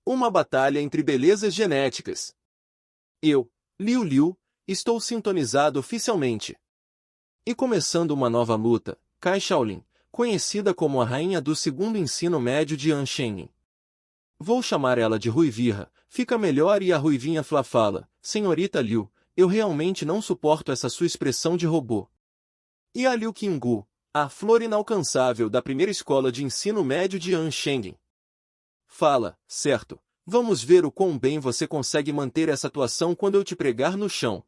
Uma batalha entre belezas genéticas. Eu, Liu, estou sintonizado oficialmente. E começando uma nova luta, Kai Shaolin, conhecida como a rainha do segundo ensino médio de Anshen. Vou chamar ela de Ruivirra, fica melhor e a Ruivinha fala, senhorita Liu, eu realmente não suporto essa sua expressão de robô. E a Liu Qinggu, a flor inalcançável da primeira escola de ensino médio de Anshen. Fala, certo, vamos ver o quão bem você consegue manter essa atuação quando eu te pregar no chão.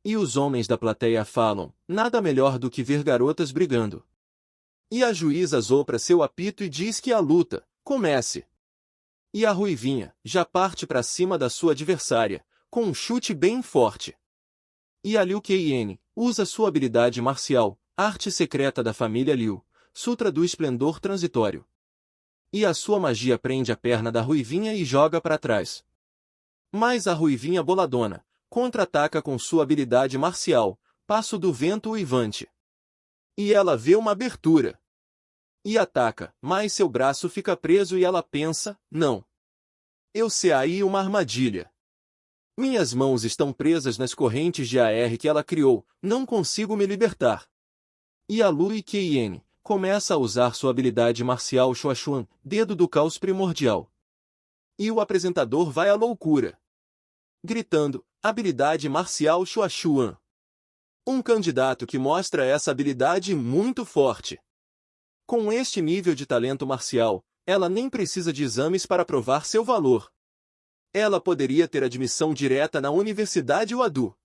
E os homens da plateia falam, nada melhor do que ver garotas brigando. E a juíza sopra seu apito e diz que a luta comece. E a Ruivinha já parte para cima da sua adversária, com um chute bem forte. E a Liu Qian usa sua habilidade marcial, arte secreta da família Liu, Sutra do Esplendor Transitório. E a sua magia prende a perna da Ruivinha e joga para trás. Mas a Ruivinha boladona contra-ataca com sua habilidade marcial, Passo do Vento Uivante. E ela vê uma abertura. E ataca, mas seu braço fica preso e ela pensa, não. Eu sei aí uma armadilha. Minhas mãos estão presas nas correntes de AR que ela criou, não consigo me libertar. E a Lu Qian começa a usar sua habilidade marcial Xuaxuan, dedo do caos primordial. E o apresentador vai à loucura. Gritando, habilidade marcial Xuaxuan. Um candidato que mostra essa habilidade muito forte. Com este nível de talento marcial, ela nem precisa de exames para provar seu valor. Ela poderia ter admissão direta na Universidade Wadu.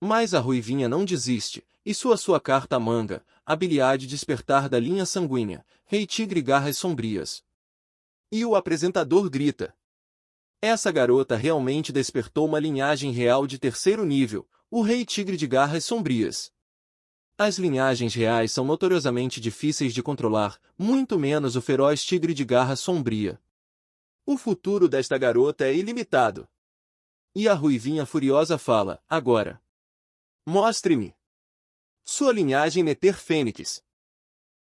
Mas a Ruivinha não desiste, e sua carta manga, habilidade despertar da linha sanguínea, Rei Tigre Garras Sombrias. E o apresentador grita. Essa garota realmente despertou uma linhagem real de terceiro nível, o Rei Tigre de Garras Sombrias. As linhagens reais são notoriosamente difíceis de controlar, muito menos o feroz Tigre de Garra Sombria. O futuro desta garota é ilimitado. E a Ruivinha furiosa fala, agora. Mostre-me sua linhagem Nether Fênix.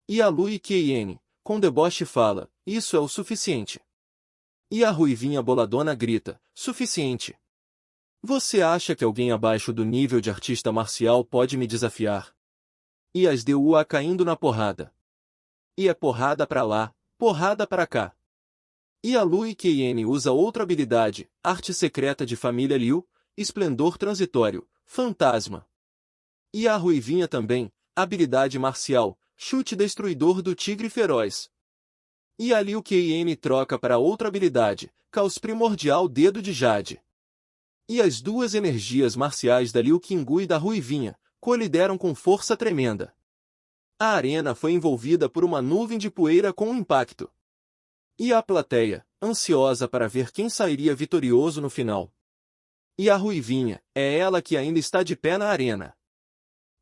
E a Lui Kien, com deboche fala, isso é o suficiente. E a ruivinha boladona grita, suficiente. Você acha que alguém abaixo do nível de artista marcial pode me desafiar? E as DUA caindo na porrada. E é porrada pra lá, porrada pra cá. E a Lui Kien usa outra habilidade, arte secreta de família Liu, esplendor transitório, fantasma. E a ruivinha também, habilidade marcial, chute destruidor do tigre feroz. E a Liu Kien troca para outra habilidade, caos primordial dedo de jade. E as duas energias marciais da Liu Qinggu e da ruivinha, colideram com força tremenda. A arena foi envolvida por uma nuvem de poeira com um impacto. E a plateia, ansiosa para ver quem sairia vitorioso no final. E a ruivinha, é ela que ainda está de pé na arena.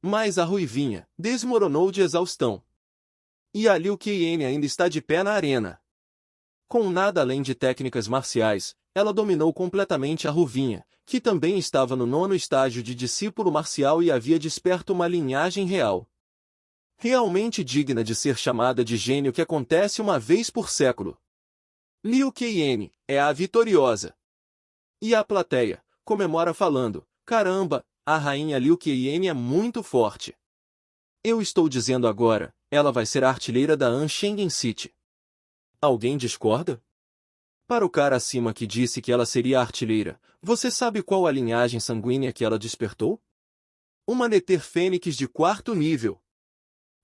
Mas a ruivinha desmoronou de exaustão. E a Liu Kien ainda está de pé na arena. Com nada além de técnicas marciais, ela dominou completamente a ruivinha, que também estava no 9º estágio de discípulo marcial e havia desperto uma linhagem real. Realmente digna de ser chamada de gênio que acontece uma vez por século. Liu Kien é a vitoriosa. E a plateia comemora falando, caramba, a rainha Liu Kien é muito forte. Eu estou dizendo agora, ela vai ser a artilheira da Anshengen City. Alguém discorda? Para o cara acima que disse que ela seria a artilheira, você sabe qual a linhagem sanguínea que ela despertou? Uma Nether Fênix de 4º nível.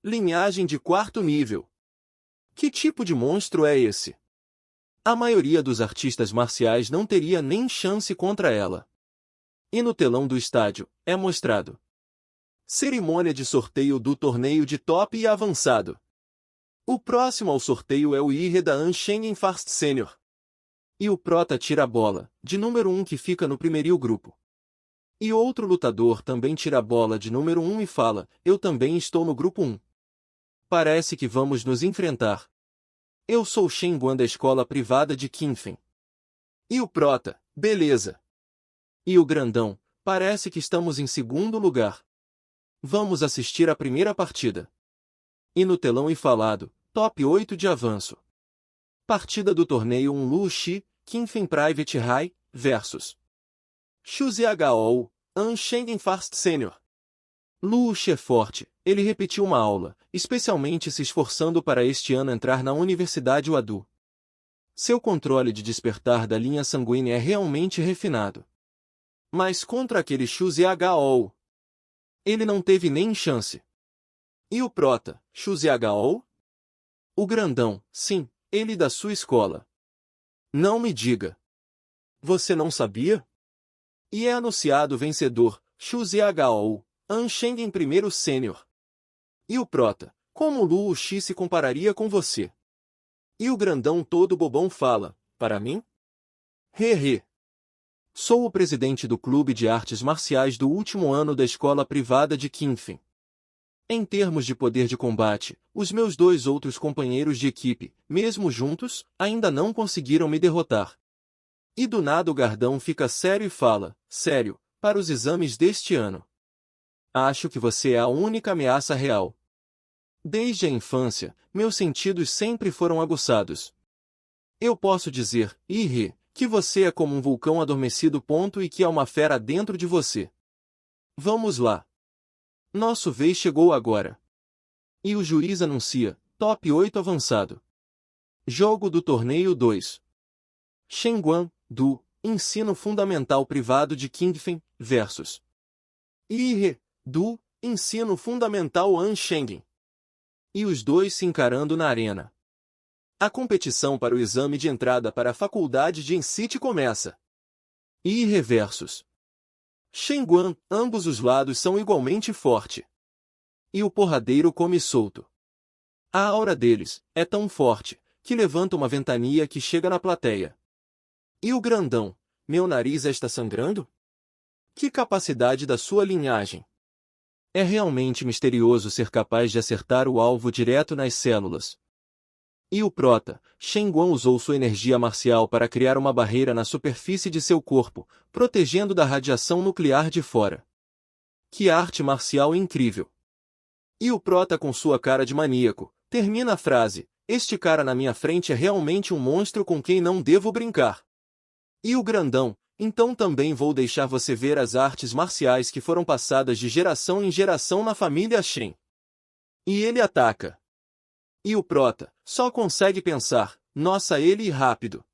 Linhagem de 4º nível. Que tipo de monstro é esse? A maioria dos artistas marciais não teria nem chance contra ela. E no telão do estádio, é mostrado. Cerimônia de sorteio do torneio de top e avançado. O próximo ao sorteio é o Ire da Anshengen Fast Senior. E o prota tira a bola, de número 1 que fica no primeiro grupo. E outro lutador também tira a bola de número 1 e fala, eu também estou no grupo 1. Parece que vamos nos enfrentar. Eu sou Shen Guan da escola privada de Qinfen. E o prota, beleza. E o grandão, parece que estamos em 2º lugar. Vamos assistir a primeira partida. E no telão e falado, top 8 de avanço. Partida do torneio 1 Lu Shi, Qinfen Private High, versus Xu Ziagao, Anshengen Fast Senior. Lu Shi é forte, ele repetiu uma aula, especialmente se esforçando para este ano entrar na Universidade Wadu. Seu controle de despertar da linha sanguínea é realmente refinado. Mas contra aquele Xu Ziagao, ele não teve nem chance. E o prota, Xu Ziagao? O grandão, sim, ele da sua escola. Não me diga. Você não sabia? E é anunciado vencedor, Xu Ziagao, Anshengen primeiro sênior. E o prota, como Lu Shi se compararia com você? E o grandão todo bobão fala, para mim? He. Sou o presidente do clube de artes marciais do último ano da escola privada de Qinfen. Em termos de poder de combate, os meus 2 outros companheiros de equipe, mesmo juntos, ainda não conseguiram me derrotar. E do nada o gardão fica sério e fala, sério, para os exames deste ano. Acho que você é a única ameaça real. Desde a infância, meus sentidos sempre foram aguçados. Eu posso dizer, Ire, que você é como um vulcão adormecido. E que há uma fera dentro de você. Vamos lá. Nosso vez chegou agora. E o juiz anuncia, top 8 avançado. Jogo do torneio 2. Shen Guan, do Ensino Fundamental Privado de Qinfen, versus Ire, do Ensino Fundamental Anshengen. E os dois se encarando na arena. A competição para o exame de entrada para a faculdade de Incite começa. Ire versus Shen Guan, ambos os lados são igualmente forte. E o porradeiro come solto. A aura deles é tão forte, que levanta uma ventania que chega na plateia. E o grandão, meu nariz está sangrando? Que capacidade da sua linhagem! É realmente misterioso ser capaz de acertar o alvo direto nas células. E o prota, Shen Guan usou sua energia marcial para criar uma barreira na superfície de seu corpo, protegendo da radiação nuclear de fora. que arte marcial incrível. E o prota com sua cara de maníaco, termina a frase, este cara na minha frente é realmente um monstro com quem não devo brincar. E o grandão, então também vou deixar você ver as artes marciais que foram passadas de geração em geração na família Shen. E ele ataca. E o prota, só consegue pensar, nossa ele rápido.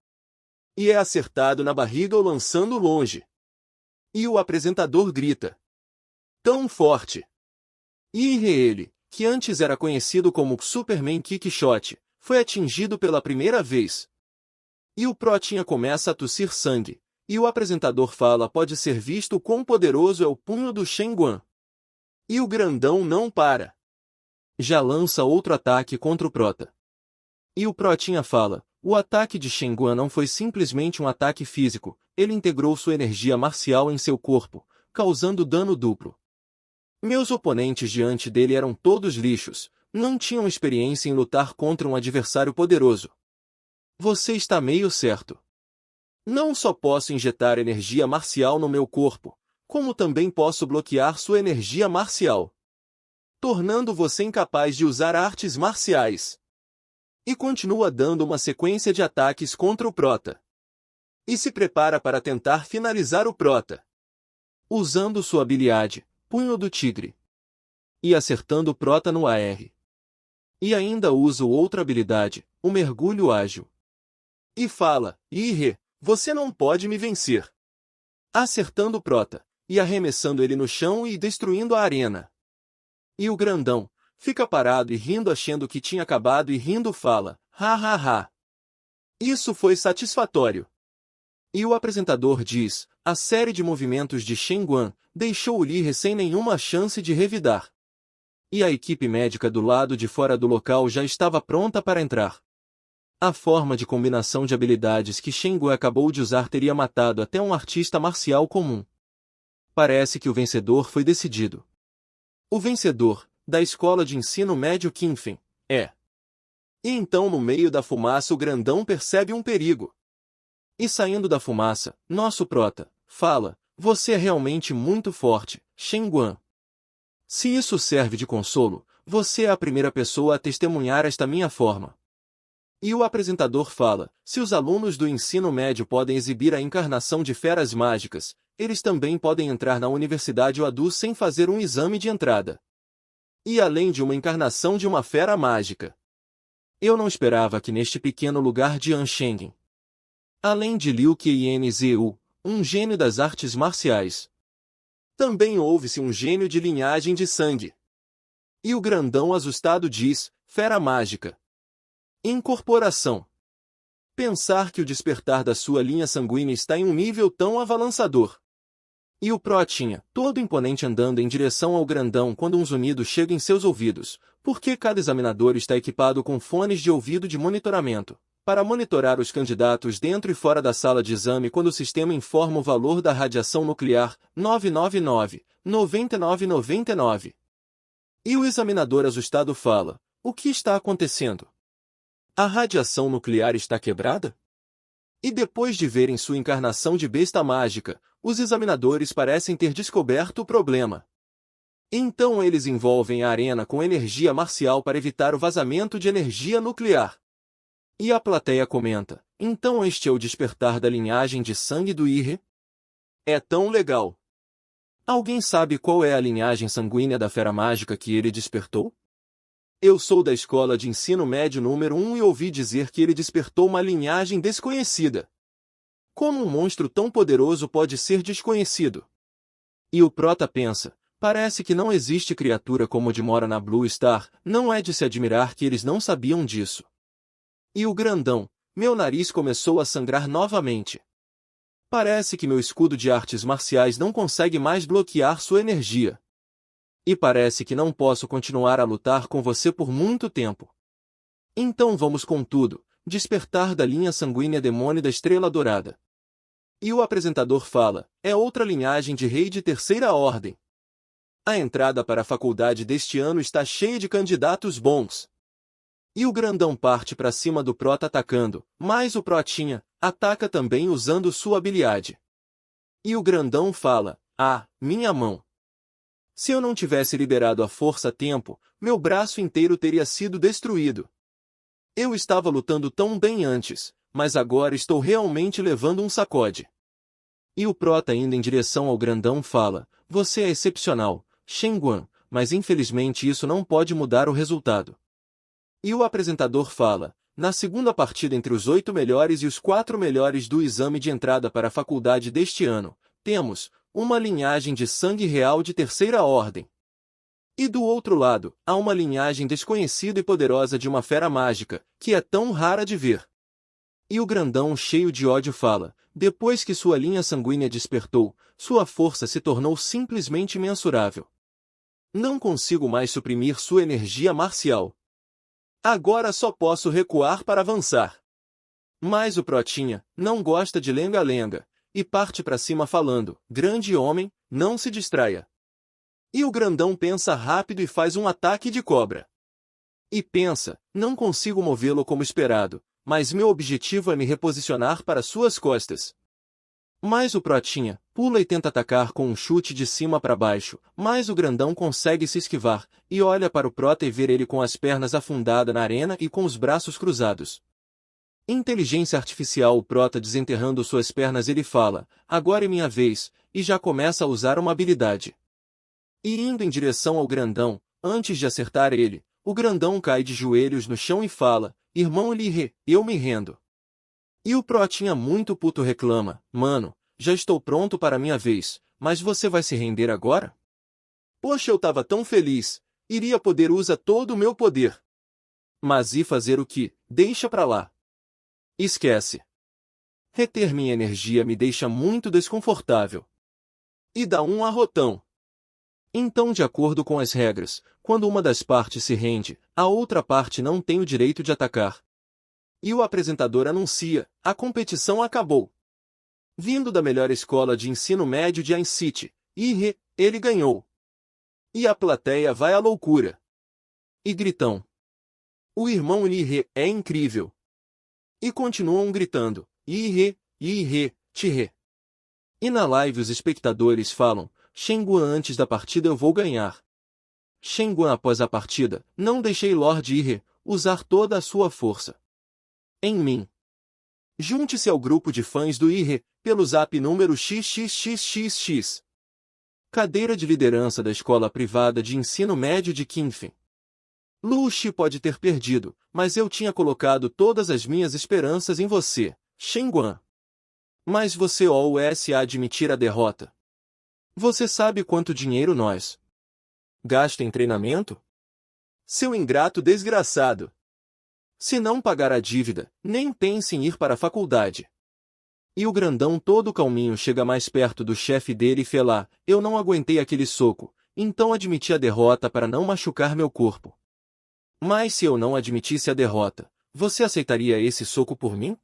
E é acertado na barriga ou lançando longe. E o apresentador grita. Tão forte. E ele, que antes era conhecido como Superman Kickshot, foi atingido pela primeira vez. E o protinha começa a tossir sangue, e o apresentador fala pode ser visto o quão poderoso é o punho do Shen Guan. E o grandão não para. Já lança outro ataque contra o prota. E o protinha fala, o ataque de Shen Guan não foi simplesmente um ataque físico, ele integrou sua energia marcial em seu corpo, causando dano duplo. Meus oponentes diante dele eram todos lixos, não tinham experiência em lutar contra um adversário poderoso. Você está meio certo. Não só posso injetar energia marcial no meu corpo, como também posso bloquear sua energia marcial, tornando você incapaz de usar artes marciais. E continua dando uma sequência de ataques contra o prota. E se prepara para tentar finalizar o prota, usando sua habilidade, Punho do Tigre. E acertando o prota no AR. E ainda usa outra habilidade, o Mergulho Ágil. E fala, Ih, você não pode me vencer. Acertando o prota, e arremessando ele no chão e destruindo a arena. E o grandão, fica parado e rindo achando que tinha acabado e rindo fala, ha ha ha. Isso foi satisfatório. E o apresentador diz, a série de movimentos de Shen Guan deixou o Li sem nenhuma chance de revidar. E a equipe médica do lado de fora do local já estava pronta para entrar. A forma de combinação de habilidades que Shen Guan acabou de usar teria matado até um artista marcial comum. Parece que o vencedor foi decidido. O vencedor, da escola de ensino médio Qingfen, é. E então no meio da fumaça o grandão percebe um perigo. E saindo da fumaça, nosso prota, fala, você é realmente muito forte, Shen Guan. Se isso serve de consolo, você é a primeira pessoa a testemunhar esta minha forma. E o apresentador fala, se os alunos do ensino médio podem exibir a encarnação de feras mágicas, eles também podem entrar na Universidade Oadu sem fazer um exame de entrada. E além de uma encarnação de uma fera mágica. Eu não esperava que neste pequeno lugar de Anshengen, além de Liu Qianzhu, um gênio das artes marciais, também houve-se um gênio de linhagem de sangue. E o grandão assustado diz, fera mágica. Incorporação. Pensar que o despertar da sua linha sanguínea está em um nível tão avançador. E o protinha, todo imponente andando em direção ao grandão quando um zunido chega em seus ouvidos, porque cada examinador está equipado com fones de ouvido de monitoramento, para monitorar os candidatos dentro e fora da sala de exame quando o sistema informa o valor da radiação nuclear, 999, 9999. E o examinador assustado fala, o que está acontecendo? A radiação nuclear está quebrada? E depois de verem sua encarnação de besta mágica, os examinadores parecem ter descoberto o problema. Então eles envolvem a arena com energia marcial para evitar o vazamento de energia nuclear. E a plateia comenta, então este é o despertar da linhagem de sangue do Ire? É tão legal. Alguém sabe qual é a linhagem sanguínea da fera mágica que ele despertou? Eu sou da escola de ensino médio número 1 e ouvi dizer que ele despertou uma linhagem desconhecida. Como um monstro tão poderoso pode ser desconhecido? E o prota pensa, parece que não existe criatura como de mora na Blue Star, não é de se admirar que eles não sabiam disso. E o grandão, meu nariz começou a sangrar novamente. Parece que meu escudo de artes marciais não consegue mais bloquear sua energia. E parece que não posso continuar a lutar com você por muito tempo. Então vamos com tudo, despertar da linha sanguínea demônio da Estrela Dourada. E o apresentador fala, é outra linhagem de rei de terceira ordem. A entrada para a faculdade deste ano está cheia de candidatos bons. E o grandão parte para cima do prota atacando, mas o protinha ataca também usando sua habilidade. E o grandão fala, ah, minha mão. Se eu não tivesse liberado a força a tempo, meu braço inteiro teria sido destruído. Eu estava lutando tão bem antes, mas agora estou realmente levando um sacode. E o prota indo em direção ao grandão fala, você é excepcional, Shen Guan, mas infelizmente isso não pode mudar o resultado. E o apresentador fala, na segunda partida entre os 8 melhores e os 4 melhores do exame de entrada para a faculdade deste ano, temos uma linhagem de sangue real de terceira ordem. E do outro lado, há uma linhagem desconhecida e poderosa de uma fera mágica, que é tão rara de ver. E o grandão cheio de ódio fala, depois que sua linha sanguínea despertou, sua força se tornou simplesmente imensurável. Não consigo mais suprimir sua energia marcial. Agora só posso recuar para avançar. Mas o Protinha não gosta de lenga-lenga, e parte para cima falando, grande homem, não se distraia. E o grandão pensa rápido e faz um ataque de cobra. E pensa, não consigo movê-lo como esperado, mas meu objetivo é me reposicionar para suas costas. Mas o Protinha pula e tenta atacar com um chute de cima para baixo, mas o grandão consegue se esquivar, e olha para o Prota e ver ele com as pernas afundadas na arena e com os braços cruzados. Inteligência artificial. O Prota desenterrando suas pernas, ele fala, agora é minha vez, e já começa a usar uma habilidade. E indo em direção ao grandão, antes de acertar ele, o grandão cai de joelhos no chão e fala, irmão Li, eu me rendo. E o Protinha muito puto reclama, mano, já estou pronto para a minha vez, mas você vai se render agora? Poxa, eu tava tão feliz, iria poder usar todo o meu poder. Mas e fazer o que? Deixa pra lá. Esquece. Reter minha energia me deixa muito desconfortável. E dá um arrotão. Então, de acordo com as regras, quando uma das partes se rende, a outra parte não tem o direito de atacar. E o apresentador anuncia, a competição acabou. Vindo da melhor escola de ensino médio de Aincity, ele ganhou. E a plateia vai à loucura. E gritam. O irmão Li é incrível. E continuam gritando, Tire. E na live os espectadores falam, Shen Guan, antes da partida eu vou ganhar. Shen Guan, após a partida, não deixei Lord Yi usar toda a sua força em mim. Junte-se ao grupo de fãs do Yi pelo zap número XXXXX. Cadeira de liderança da escola privada de ensino médio de Qinfen. Lu Shi pode ter perdido, mas eu tinha colocado todas as minhas esperanças em você, Shen Guan. Mas você ousa admitir a derrota. Você sabe quanto dinheiro nós gasta em treinamento? Seu ingrato desgraçado. Se não pagar a dívida, nem pense em ir para a faculdade. E o grandão todo calminho chega mais perto do chefe dele e fala, eu não aguentei aquele soco, então admiti a derrota para não machucar meu corpo. Mas se eu não admitisse a derrota, você aceitaria esse soco por mim?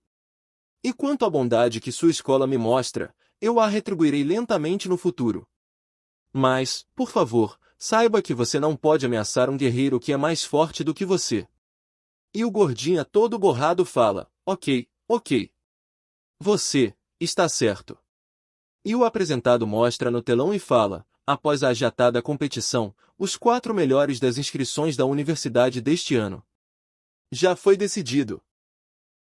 E quanto à bondade que sua escola me mostra, eu a retribuirei lentamente no futuro. Mas, por favor, saiba que você não pode ameaçar um guerreiro que é mais forte do que você. E o gordinha todo borrado fala, ok. Você está certo. E o apresentado mostra no telão e fala, após a agitada competição, os 4 melhores das inscrições da universidade deste ano. Já foi decidido.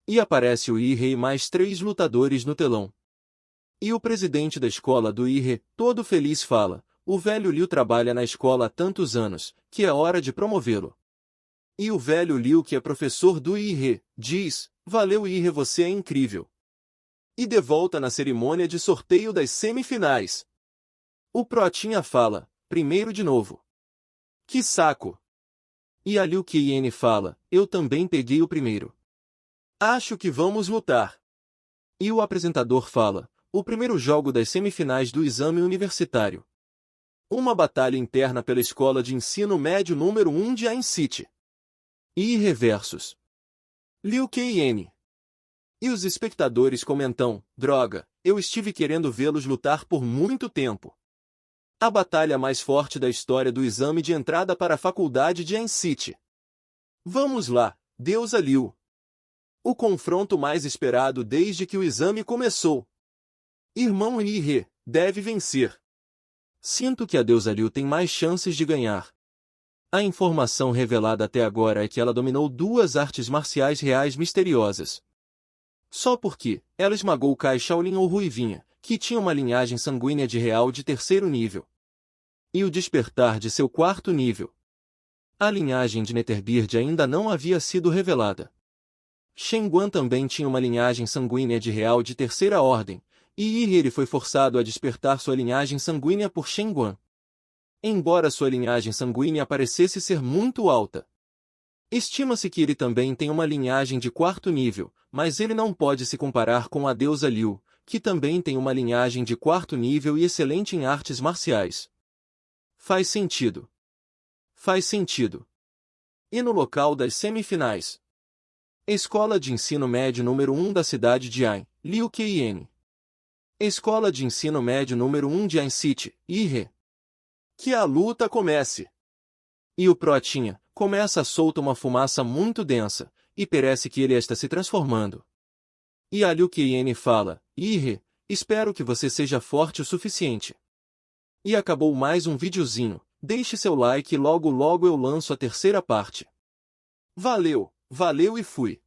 E aparece o Yi e mais 3 lutadores no telão. E o presidente da escola do Yi, todo feliz, fala, o velho Liu trabalha na escola há tantos anos, que é hora de promovê-lo. E o velho Liu, que é professor do Yi, diz, valeu Yi, você é incrível. E de volta na cerimônia de sorteio das semifinais. O Protinha fala, primeiro de novo. Que saco! E a Liu Qian fala, eu também peguei o primeiro. Acho que vamos lutar. E o apresentador fala, o primeiro jogo das semifinais do exame universitário. Uma batalha interna pela escola de ensino médio número 1 de Aincity. E reversos. Liu Qian. E os espectadores comentam, droga, eu estive querendo vê-los lutar por muito tempo. A batalha mais forte da história do exame de entrada para a faculdade de Aincity. Vamos lá, deusa Liu. O confronto mais esperado desde que o exame começou. Irmão Yi deve vencer. Sinto que a deusa Liu tem mais chances de ganhar. A informação revelada até agora é que ela dominou duas artes marciais reais misteriosas. Só porque ela esmagou Kai Shaolin ou Ruivinha, que tinha uma linhagem sanguínea de real de terceiro nível. E o despertar de seu quarto nível. A linhagem de Netherbeard ainda não havia sido revelada. Shen Guan também tinha uma linhagem sanguínea de real de terceira ordem, e ele foi forçado a despertar sua linhagem sanguínea por Shen Guan. Embora sua linhagem sanguínea parecesse ser muito alta. Estima-se que ele também tem uma linhagem de quarto nível, mas ele não pode se comparar com a deusa Liu, que também tem uma linhagem de quarto nível e excelente em artes marciais. Faz sentido. Faz sentido. E no local das semifinais? Escola de Ensino Médio número 1 da cidade de Ain, Liu Qian. Escola de Ensino Médio número 1 de Ain City, Ihe. Que a luta comece! E o Protinha começa a soltar uma fumaça muito densa, e parece que ele está se transformando. E a Liu Qian fala, Ihe, espero que você seja forte o suficiente. E acabou mais um videozinho, deixe seu like e logo logo eu lanço a terceira parte. Valeu, valeu e fui!